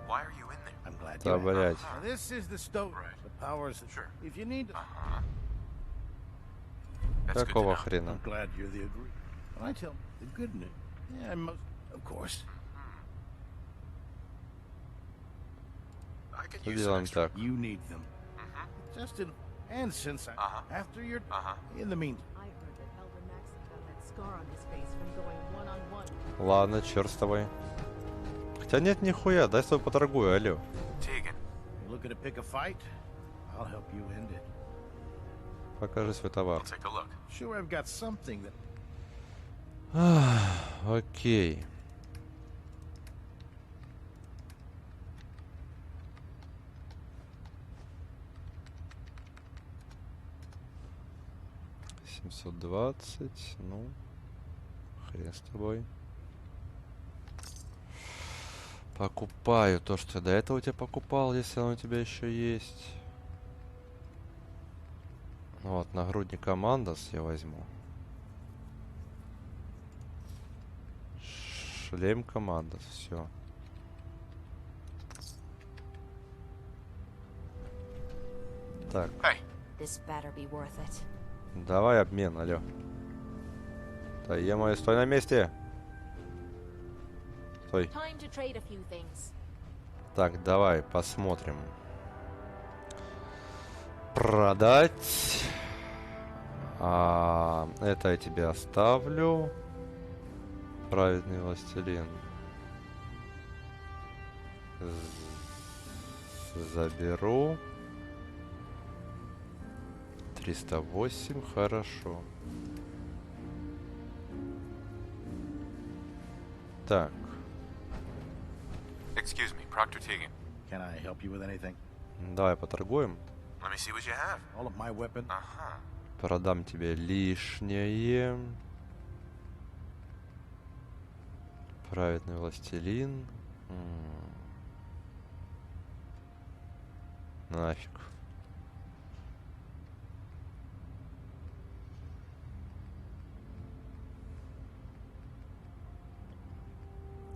Why are you in there? I'm glad Да, you. блядь. Now, this is the stove. Right. The powers. Sure. If you need to. That's good to Какого know. хрена? I'm glad you're the agree. When I tell the good news, yeah, I'm most, of course. I could Что use some делаем extra. так? You need them. Just in. And since I. After you're. In the meantime. I heard that Elder Maxon got that scar on his face from going one-on-one. Ладно, черт с тобой. Хотя нет, нихуя, дай с тобой поторгую, алло. Tegan. You're looking to pick a fight? I'll help you end it. Покажи свой товар. I'll take a look. Sure, I've got something that. Окей. $720, ну, хрен с тобой. Покупаю то, что я до этого у тебя покупал, если оно у тебя еще есть. Вот, нагрудник Командос я возьму. Шлем Командос, все. Так. This better be worth it. Давай обмен, алло. Да е-мое, стой на месте. Стой. Time to trade a few things. Так, давай посмотрим. Продать. Это я тебе оставлю. Праведный властелин. Заберу. 308, хорошо. Так. Excuse me, Proctor Tegan. Can I help you with anything? Давай поторгуем. Let me see what you have. All of my weapons. Продам тебе лишнее. Праведный властелин. Нафиг.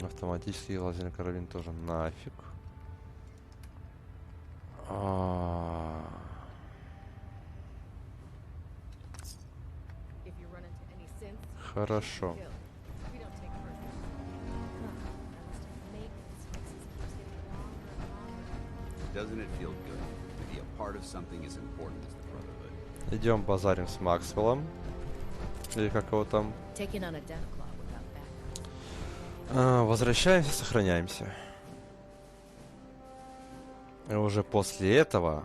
Автоматический лазерный карабин тоже нафиг. Хорошо. Doesn't it feel good to be a part of something as important as the Brotherhood? Идем базарим с Максвеллом. Или как его там? Возвращаемся, сохраняемся. И уже после этого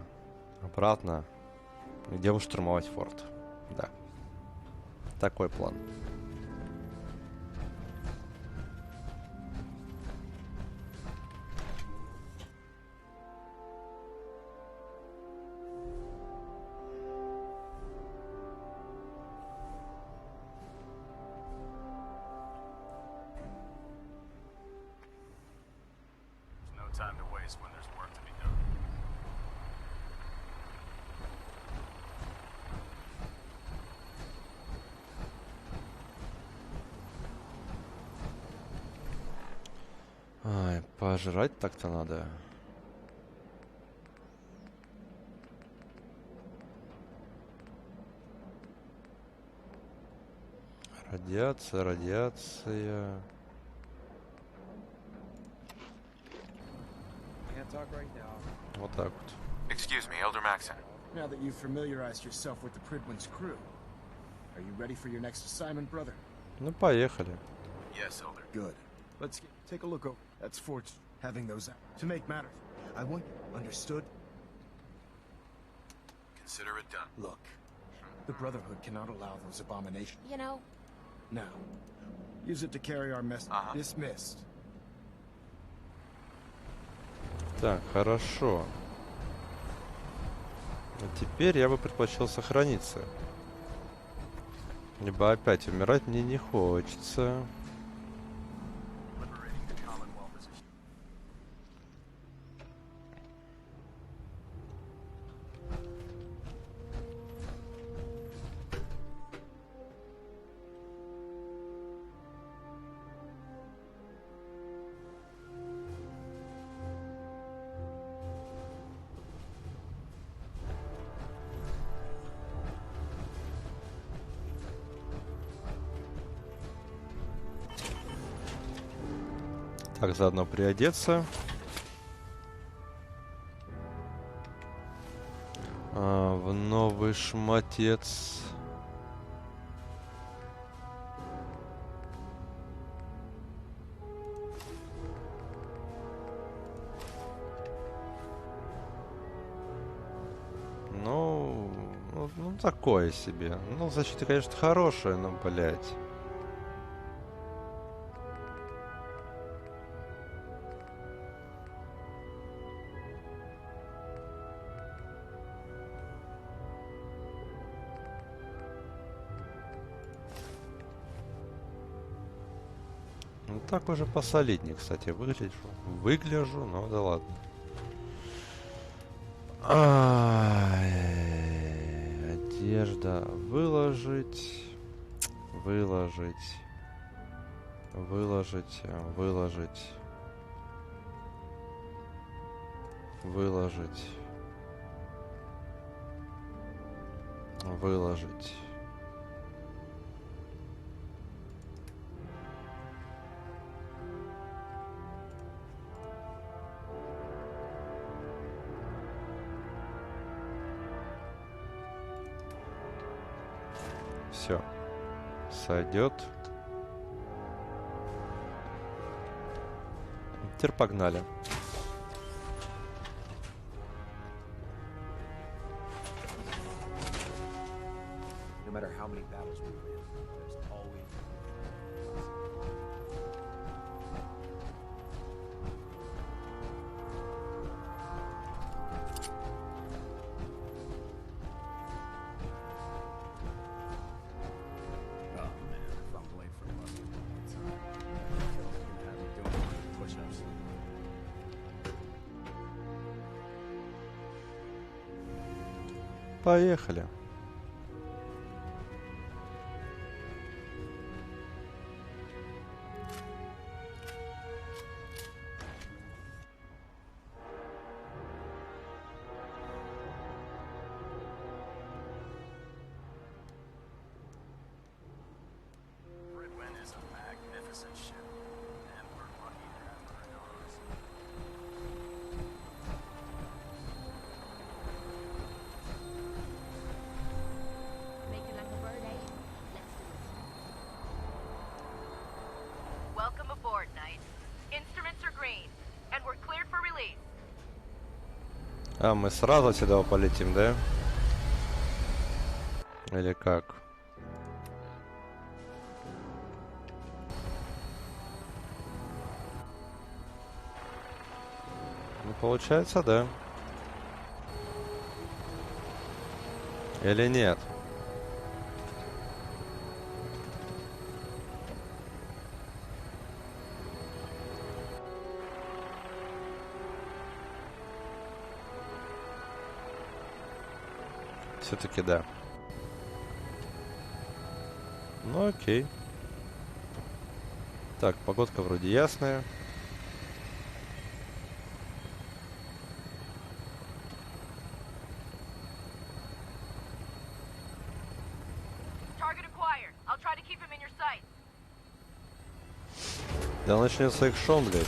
обратно идем штурмовать форт. Да. Такой план. Time to waste when there's work to be done. Ай, пожрать так-то надо. Радиация, радиация. Вот так вот. Excuse me, Elder Maxon. Now that you've familiarized yourself with the Pridwin's crew, are you ready for your next assignment, brother? Ну, поехали. Yes, Elder. Good. Let's take a look over. That's Fort's having those out. To make matters, I want you understood? Consider it done. Look, the Brotherhood cannot allow those abominations. You know? Now, use it to carry our message. Dismissed. Так, хорошо. А теперь я бы предпочел сохраниться. Либо опять умирать мне не хочется. Так, заодно приодеться. В новый шматец. Ну, такое себе. Ну, защита, конечно, хорошая, но, блядь. Ну, так уже посолиднее, кстати, выгляжу, но да ладно. Одежда. Выложить. Выложить. Выложить. Выложить. Выложить. Выложить. Все. Сойдет. Теперь погнали. No matter how many battles we win, there's always Поехали. Привден is a magnificent ship, and we're lucky to have her in ours. Make it like a bird, eh? Let's do it. Welcome aboard, Knight. Instruments are green, and we're cleared for release. А, мы сразу сюда полетим, да? Или как? Ну, получается, да. Или нет? Все-таки да. Ну окей. Так, погодка вроде ясная. Target acquired. I'll try to keep him in your sight. Да начнется экшон, блядь.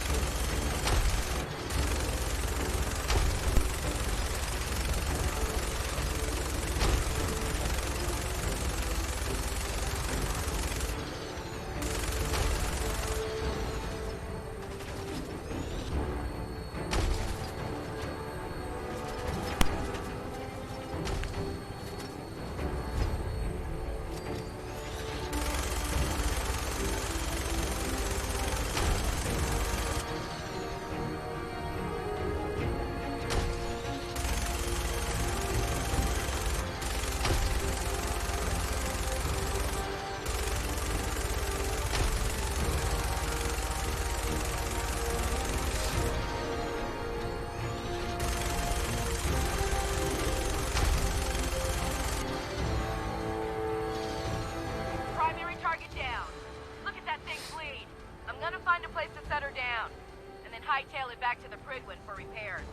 Primary target down. Look at that thing bleed. I'm gonna find a place to set her down, and then hightail it back to the Prydwen for repairs.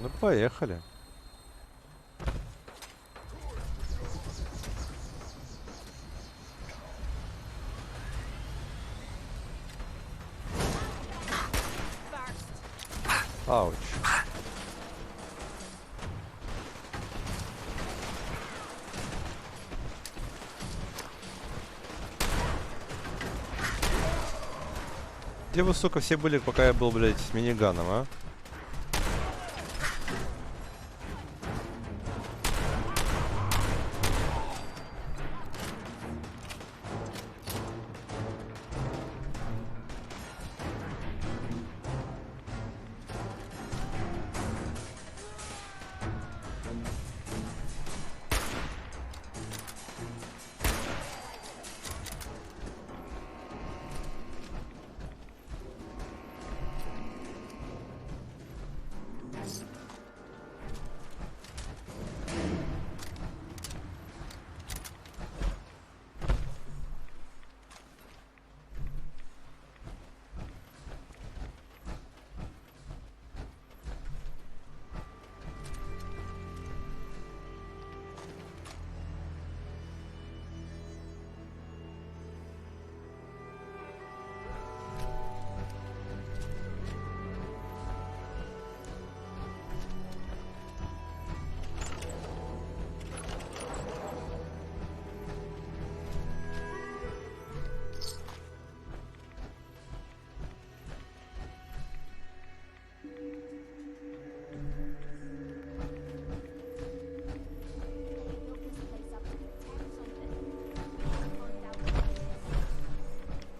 Ну поехали. Ауч. Где вы, сука, все были, пока я был, блядь, с миниганом, а?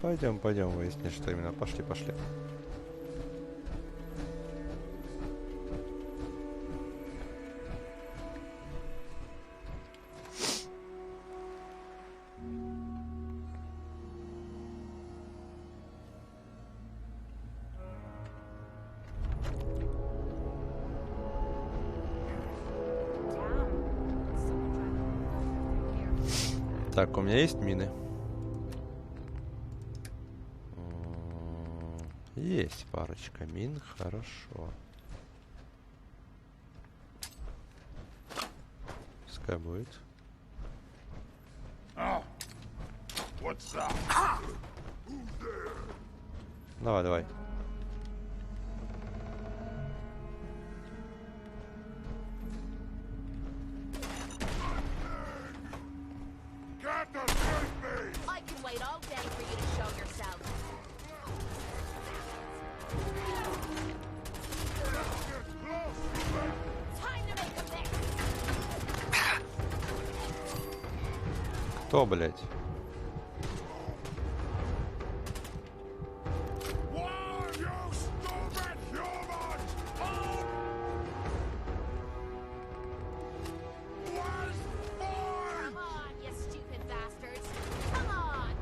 Пойдем, пойдем выяснить, что именно. Пошли, пошли. Так, у меня есть мины. Есть парочка мин, хорошо. Пускай будет. Давай, давай. I can wait all day for you to show yourself. Time to make a mix. Кто, блядь? Come on, you stupid bastards. Come on.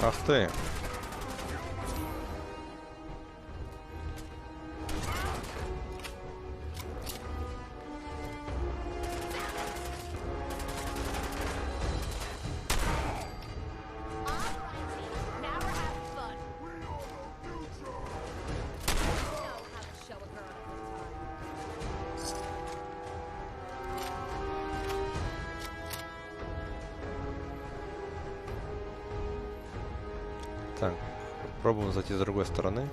Ах ты. Now we're having fun. We know how to show a girl a good time. Так, пробуем зайти с другой стороны.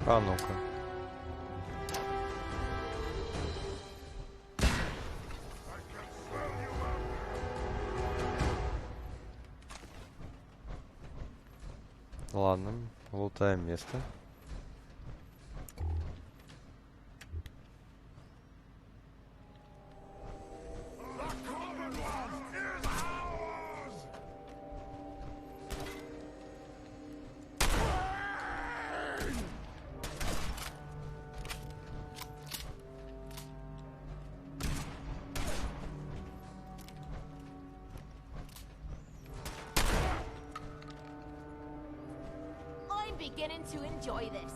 А ну-ка. Ладно, лутаем место. I'm beginning to enjoy this.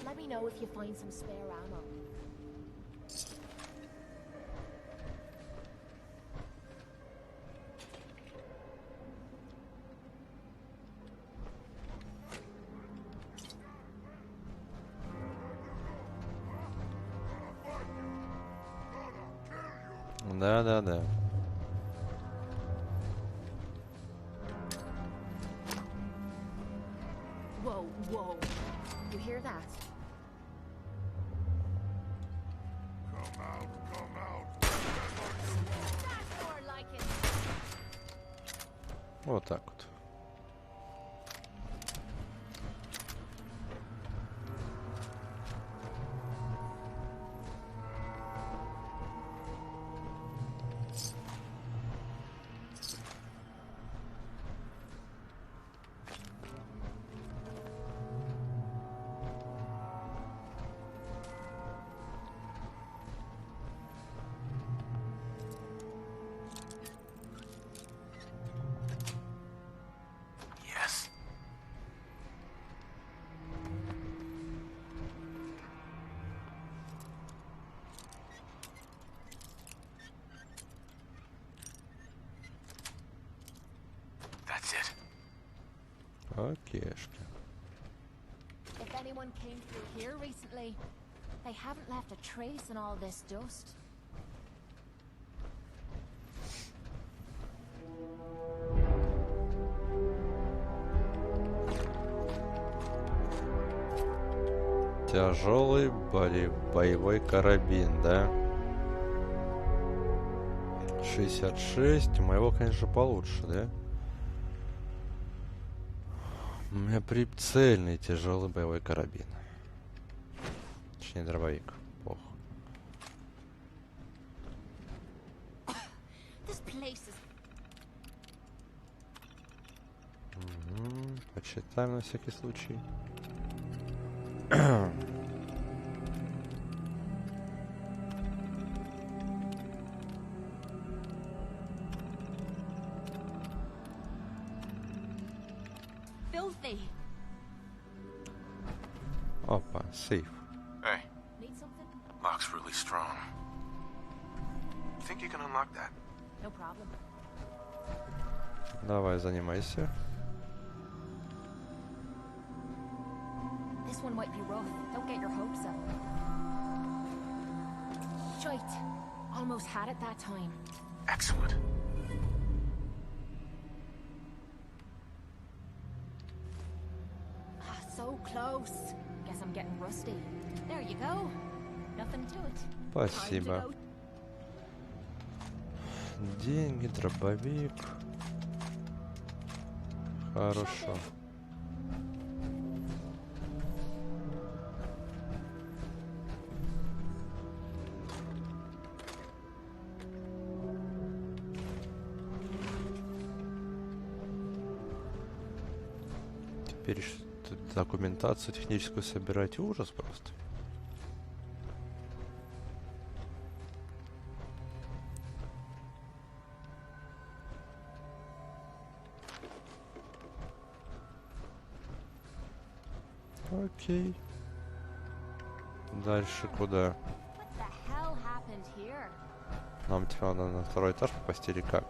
Let me know if you find some spare ammo. Да-да-да. Whoa, whoa. You hear that? That's more like it. Вот так вот. Yes. That's it. Окейшки. If anyone came through here recently, they haven't left a trace in all this dust. Тяжелый боевой карабин, да? 66. У моего, конечно, получше, да? У меня прицельный тяжелый боевой карабин. Точнее, дробовик. Плохо. place is... Почитаем на всякий случай. Filthy. Опа, сейф. Hey, Need something? lock's really strong. You think you can unlock that? No problem. Давай, занимайся. This one might be rough. Don't get your hopes up. Shite. Almost had it that time. Excellent. Ah, so close. Guess I'm getting rusty. There you go. Nothing to it. Спасибо. Деньги, дробовик. Хорошо. Теперь документацию техническую собирать ужас просто. Окей. Дальше куда? Нам типа надо на второй этаж попасть или как?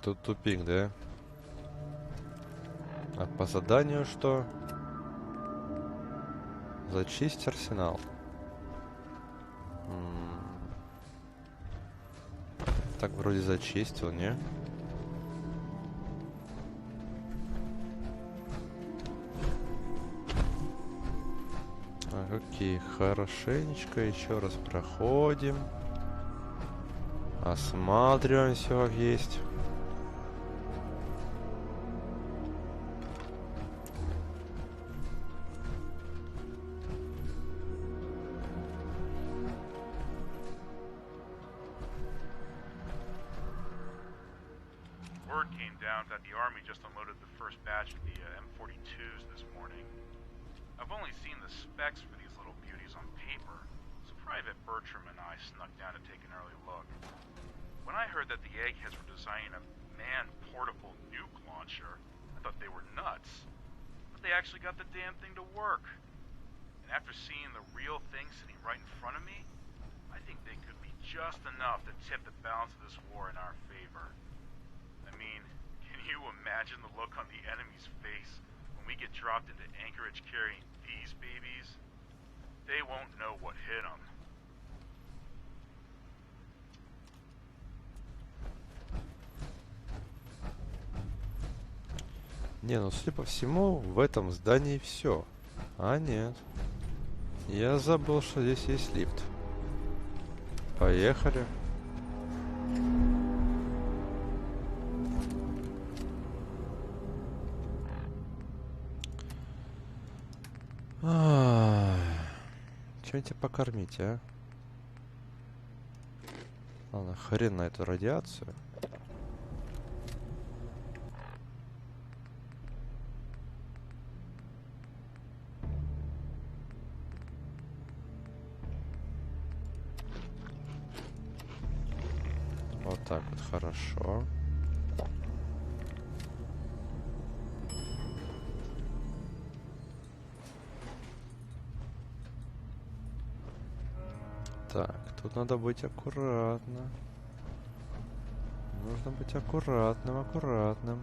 Тут тупик, да? А по заданию что? Зачисть арсенал. Так вроде зачистил, не? Окей, хорошенечко еще раз проходим. Осматриваем все как есть. Word came down that the Army just unloaded the first batch of the M42s this morning. I've only seen the specs for these little beauties on paper, so Private Bertram and I snuck down to take an early look. When I heard that the eggheads were designing a man-portable nuke launcher, I thought they were nuts. But they actually got the damn thing to work. And after seeing the real thing sitting right in front of me, I think they could be just enough to tip the balance of this war in our favor. I mean, can you imagine the look on the enemy's face when we get dropped into Anchorage carrying these babies? They won't know what hit them. Не, ну судя по всему, в этом здании все. А нет. Я забыл, что здесь есть лифт. Поехали. Чем тебя покормить, а? Ладно, хрен на эту радиацию. Вот так вот, хорошо. Так, тут надо быть аккуратно. Нужно быть аккуратным, аккуратным.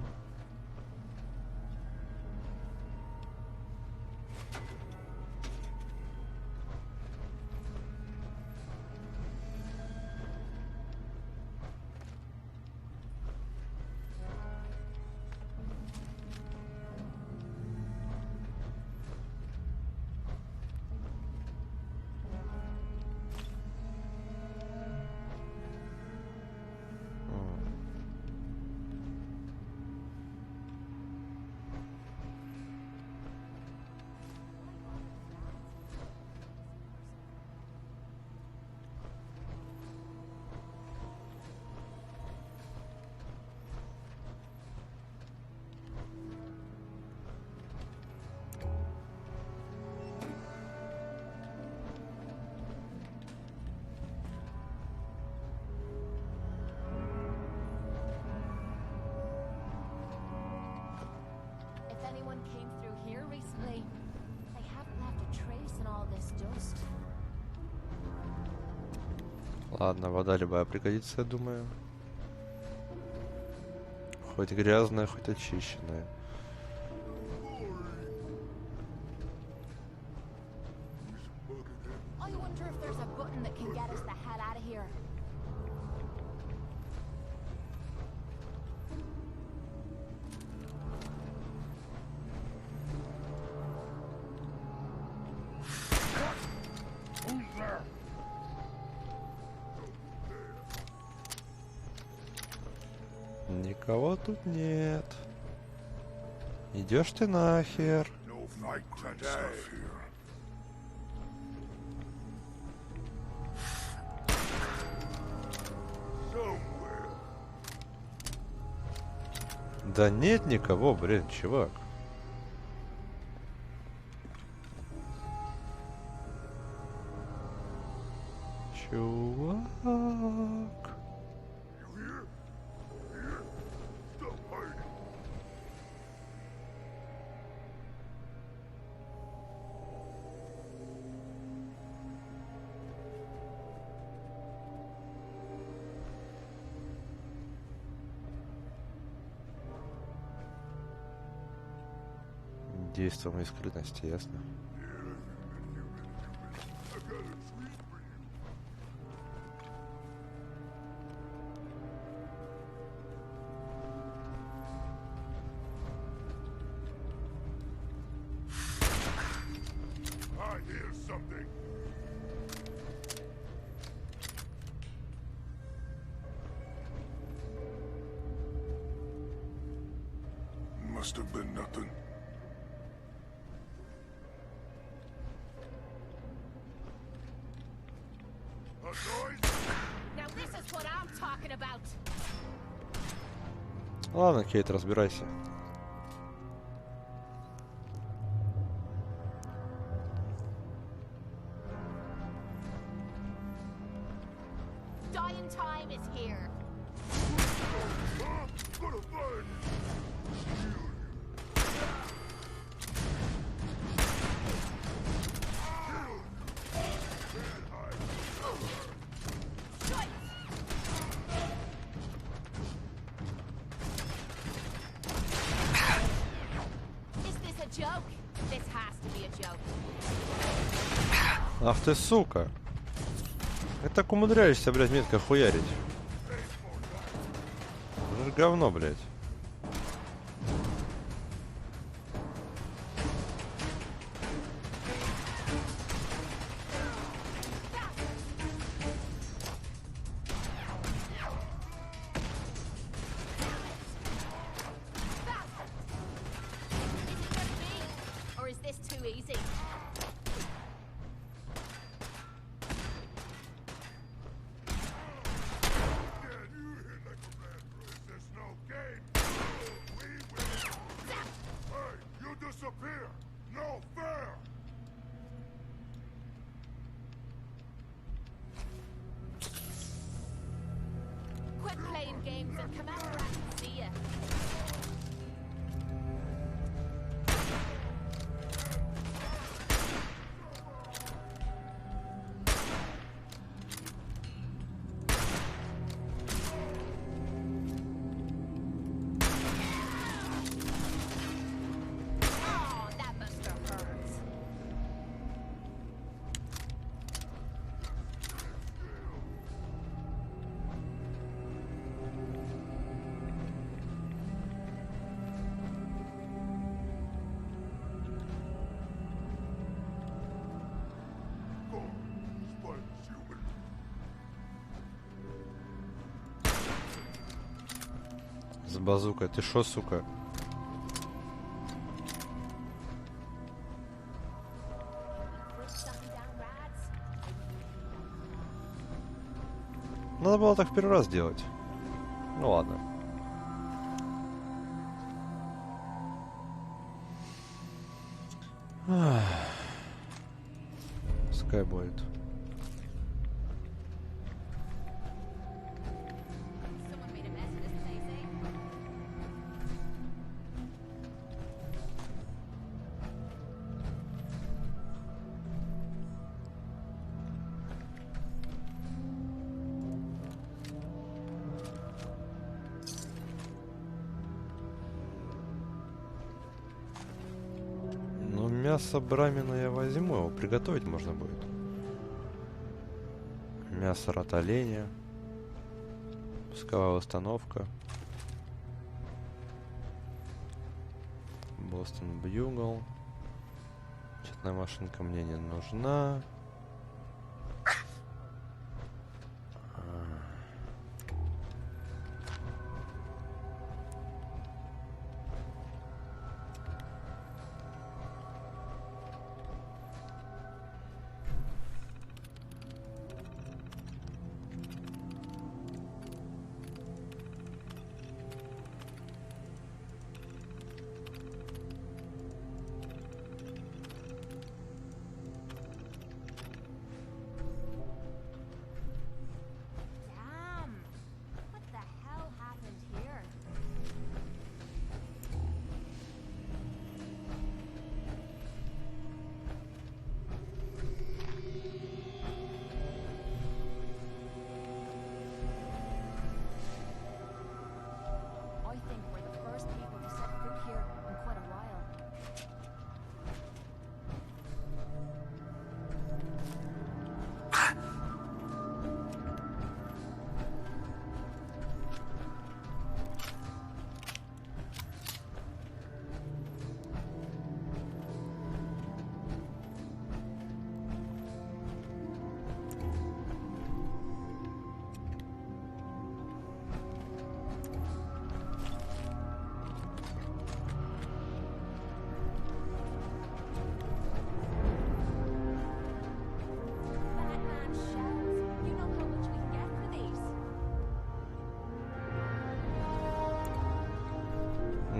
Ладно, вода любая пригодится, я думаю. Хоть грязная, хоть очищенная. Никого тут нет. Идешь ты нахер. Да нет никого, блин, чувак. Чувак. Действуем из скрытности, ясно? Must have been nothing. Now this is what I'm talking about. Ладно, Кейт, разбирайся. Dying time is here. Ах ты, сука. Как так умудряешься, блядь, метко хуярить? Это же говно, блядь. С базукой. Ты шо, сука? Надо было так в первый раз делать. Ну ладно. Пускай будет. Мясо брамина я возьму, его приготовить можно будет. Мясо рот оленя. Пусковая установка. Бостон Бьюгл. Четная машинка мне не нужна.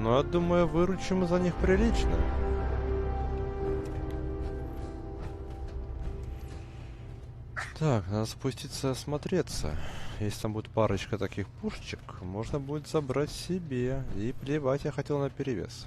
Ну, я думаю, выручим за них прилично. Так, надо спуститься и осмотреться. Если там будет парочка таких пушечек, можно будет забрать себе. И плевать я хотел на перевес.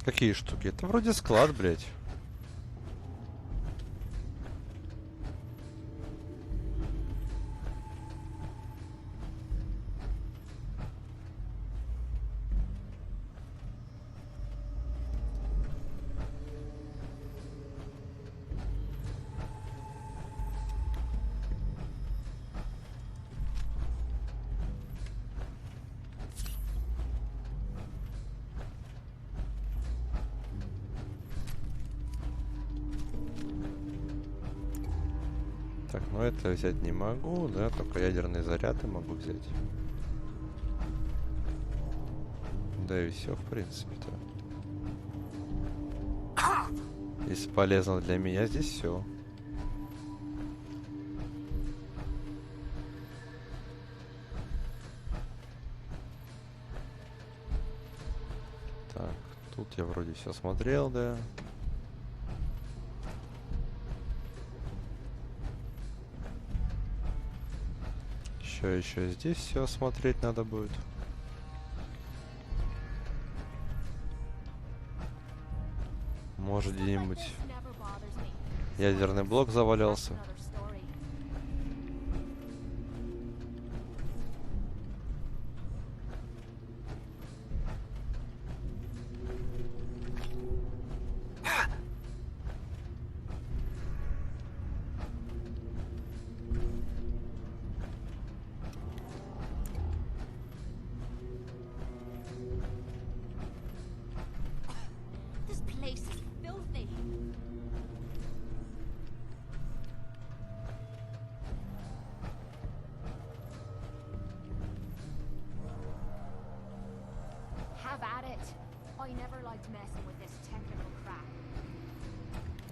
Какие штуки? Это вроде склад, блядь. Так, ну это взять не могу, да, только ядерные заряды могу взять. Да и все, в принципе-то. Если полезно для меня, здесь все. Так, тут я вроде все смотрел, да. Еще здесь все осмотреть надо будет. Может, где-нибудь ядерный блок завалялся.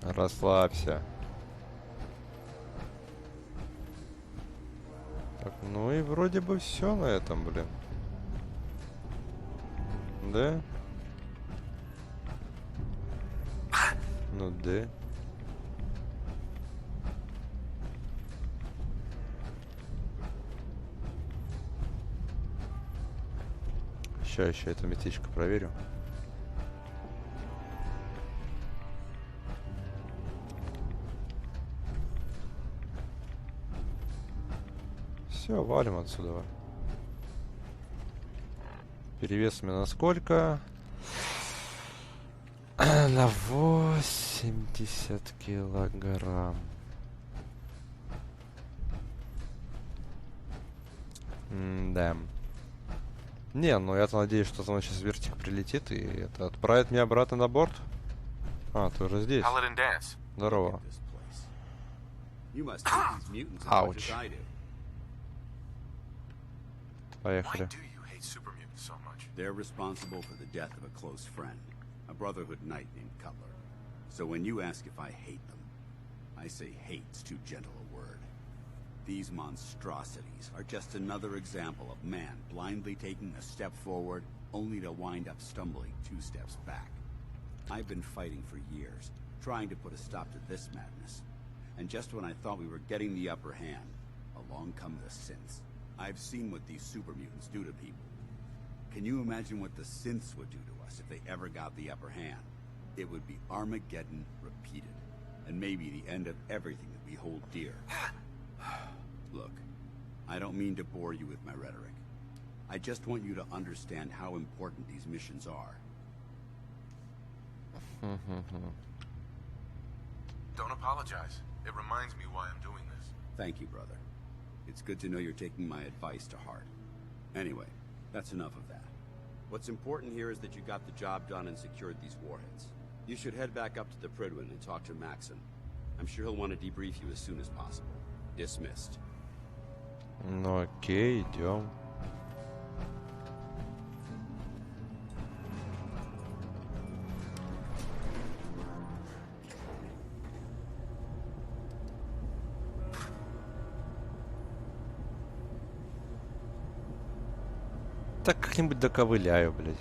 Расслабься. Так, ну и вроде бы все на этом, блин. Да? Ну да. Сейчас еще эту местечко проверю. Все, валим отсюда. Перевес у меня на сколько? На 80 килограмм. Да. Не, ну я-то надеюсь, что там сейчас вертик прилетит и это отправит меня обратно на борт. А, ты уже здесь. Здорово. Ауч. Поехали. They're responsible for the death of a close friend, a Brotherhood knight named Cutler. So when you ask if I hate them, I say hate's too gentle a word. These monstrosities are just another example of man blindly taking a step forward, only to wind up stumbling 2 steps back. I've been fighting for years, trying to put a stop to this madness. And just when I thought we were getting the upper hand, along come the synths. I've seen what these super mutants do to people. Can you imagine what the synths would do to us if they ever got the upper hand? It would be Armageddon repeated, and maybe the end of everything that we hold dear. Look, I don't mean to bore you with my rhetoric. I just want you to understand how important these missions are. Don't apologize. It reminds me why I'm doing this. Thank you, brother. It's good to know you're taking my advice to heart. Anyway, that's enough of that. What's important here is that you got the job done and secured these warheads. You should head back up to the Привден and talk to Maxon. I'm sure he'll want to debrief you as soon as possible. Dismissed. Ну окей, идем. Так как-нибудь доковыляю, блядь.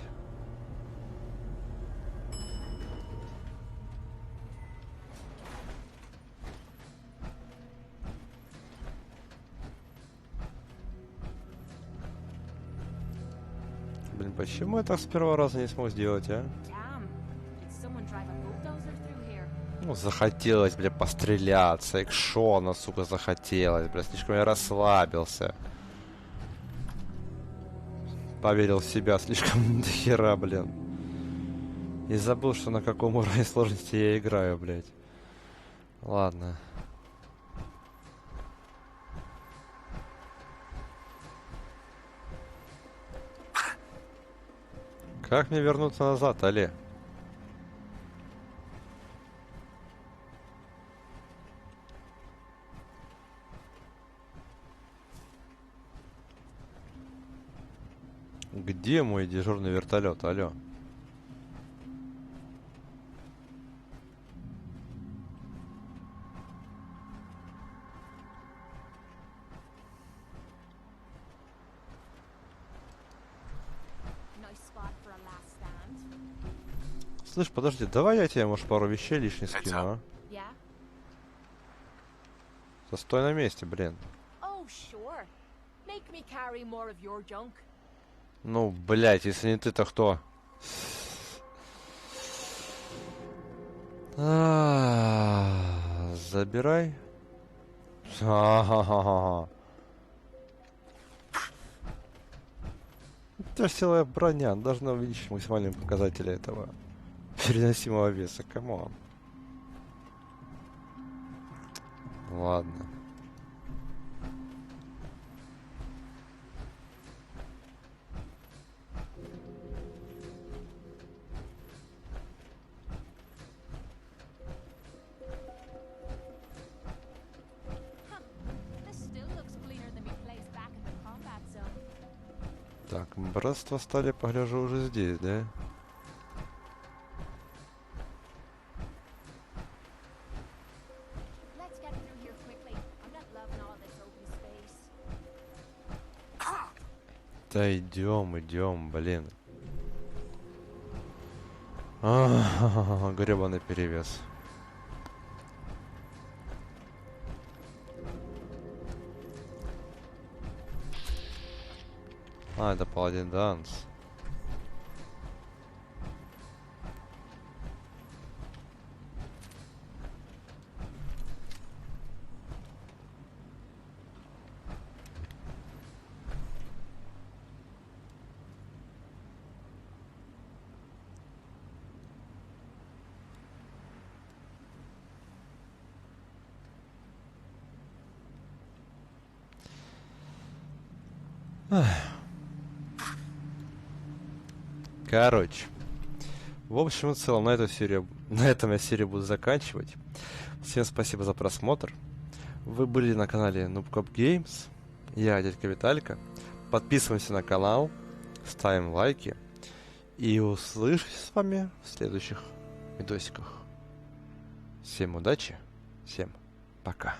Блин, почему я так с первого раза не смог сделать, а? Ну, захотелось, бля, постреляться. Экшона, сука, захотелось, бля. Слишком я расслабился. Поверил в себя слишком до хера, блин. И забыл, что на каком уровне сложности я играю, блядь. Ладно. Как мне вернуться назад, Али? Где мой дежурный вертолет? Алло. Слышь, подожди, давай я тебе, может, пару вещей лишних скину, а? Застой на месте, блин. Ну, блять, если не ты, то кто? Забирай. Тяжелая броня должна увеличить максимальные показатели этого переносимого веса. Камон. Ладно. Так, братство стали, погляжу, уже здесь, да? Да идем, блин. Гребаный перевес. Это паладин данс. Короче. В общем и целом, на этом я серию буду заканчивать. Всем спасибо за просмотр. Вы были на канале Noob Games. Я дядька Виталька. Подписываемся на канал, ставим лайки. И услышимся с вами в следующих видосиках. Всем удачи, всем пока.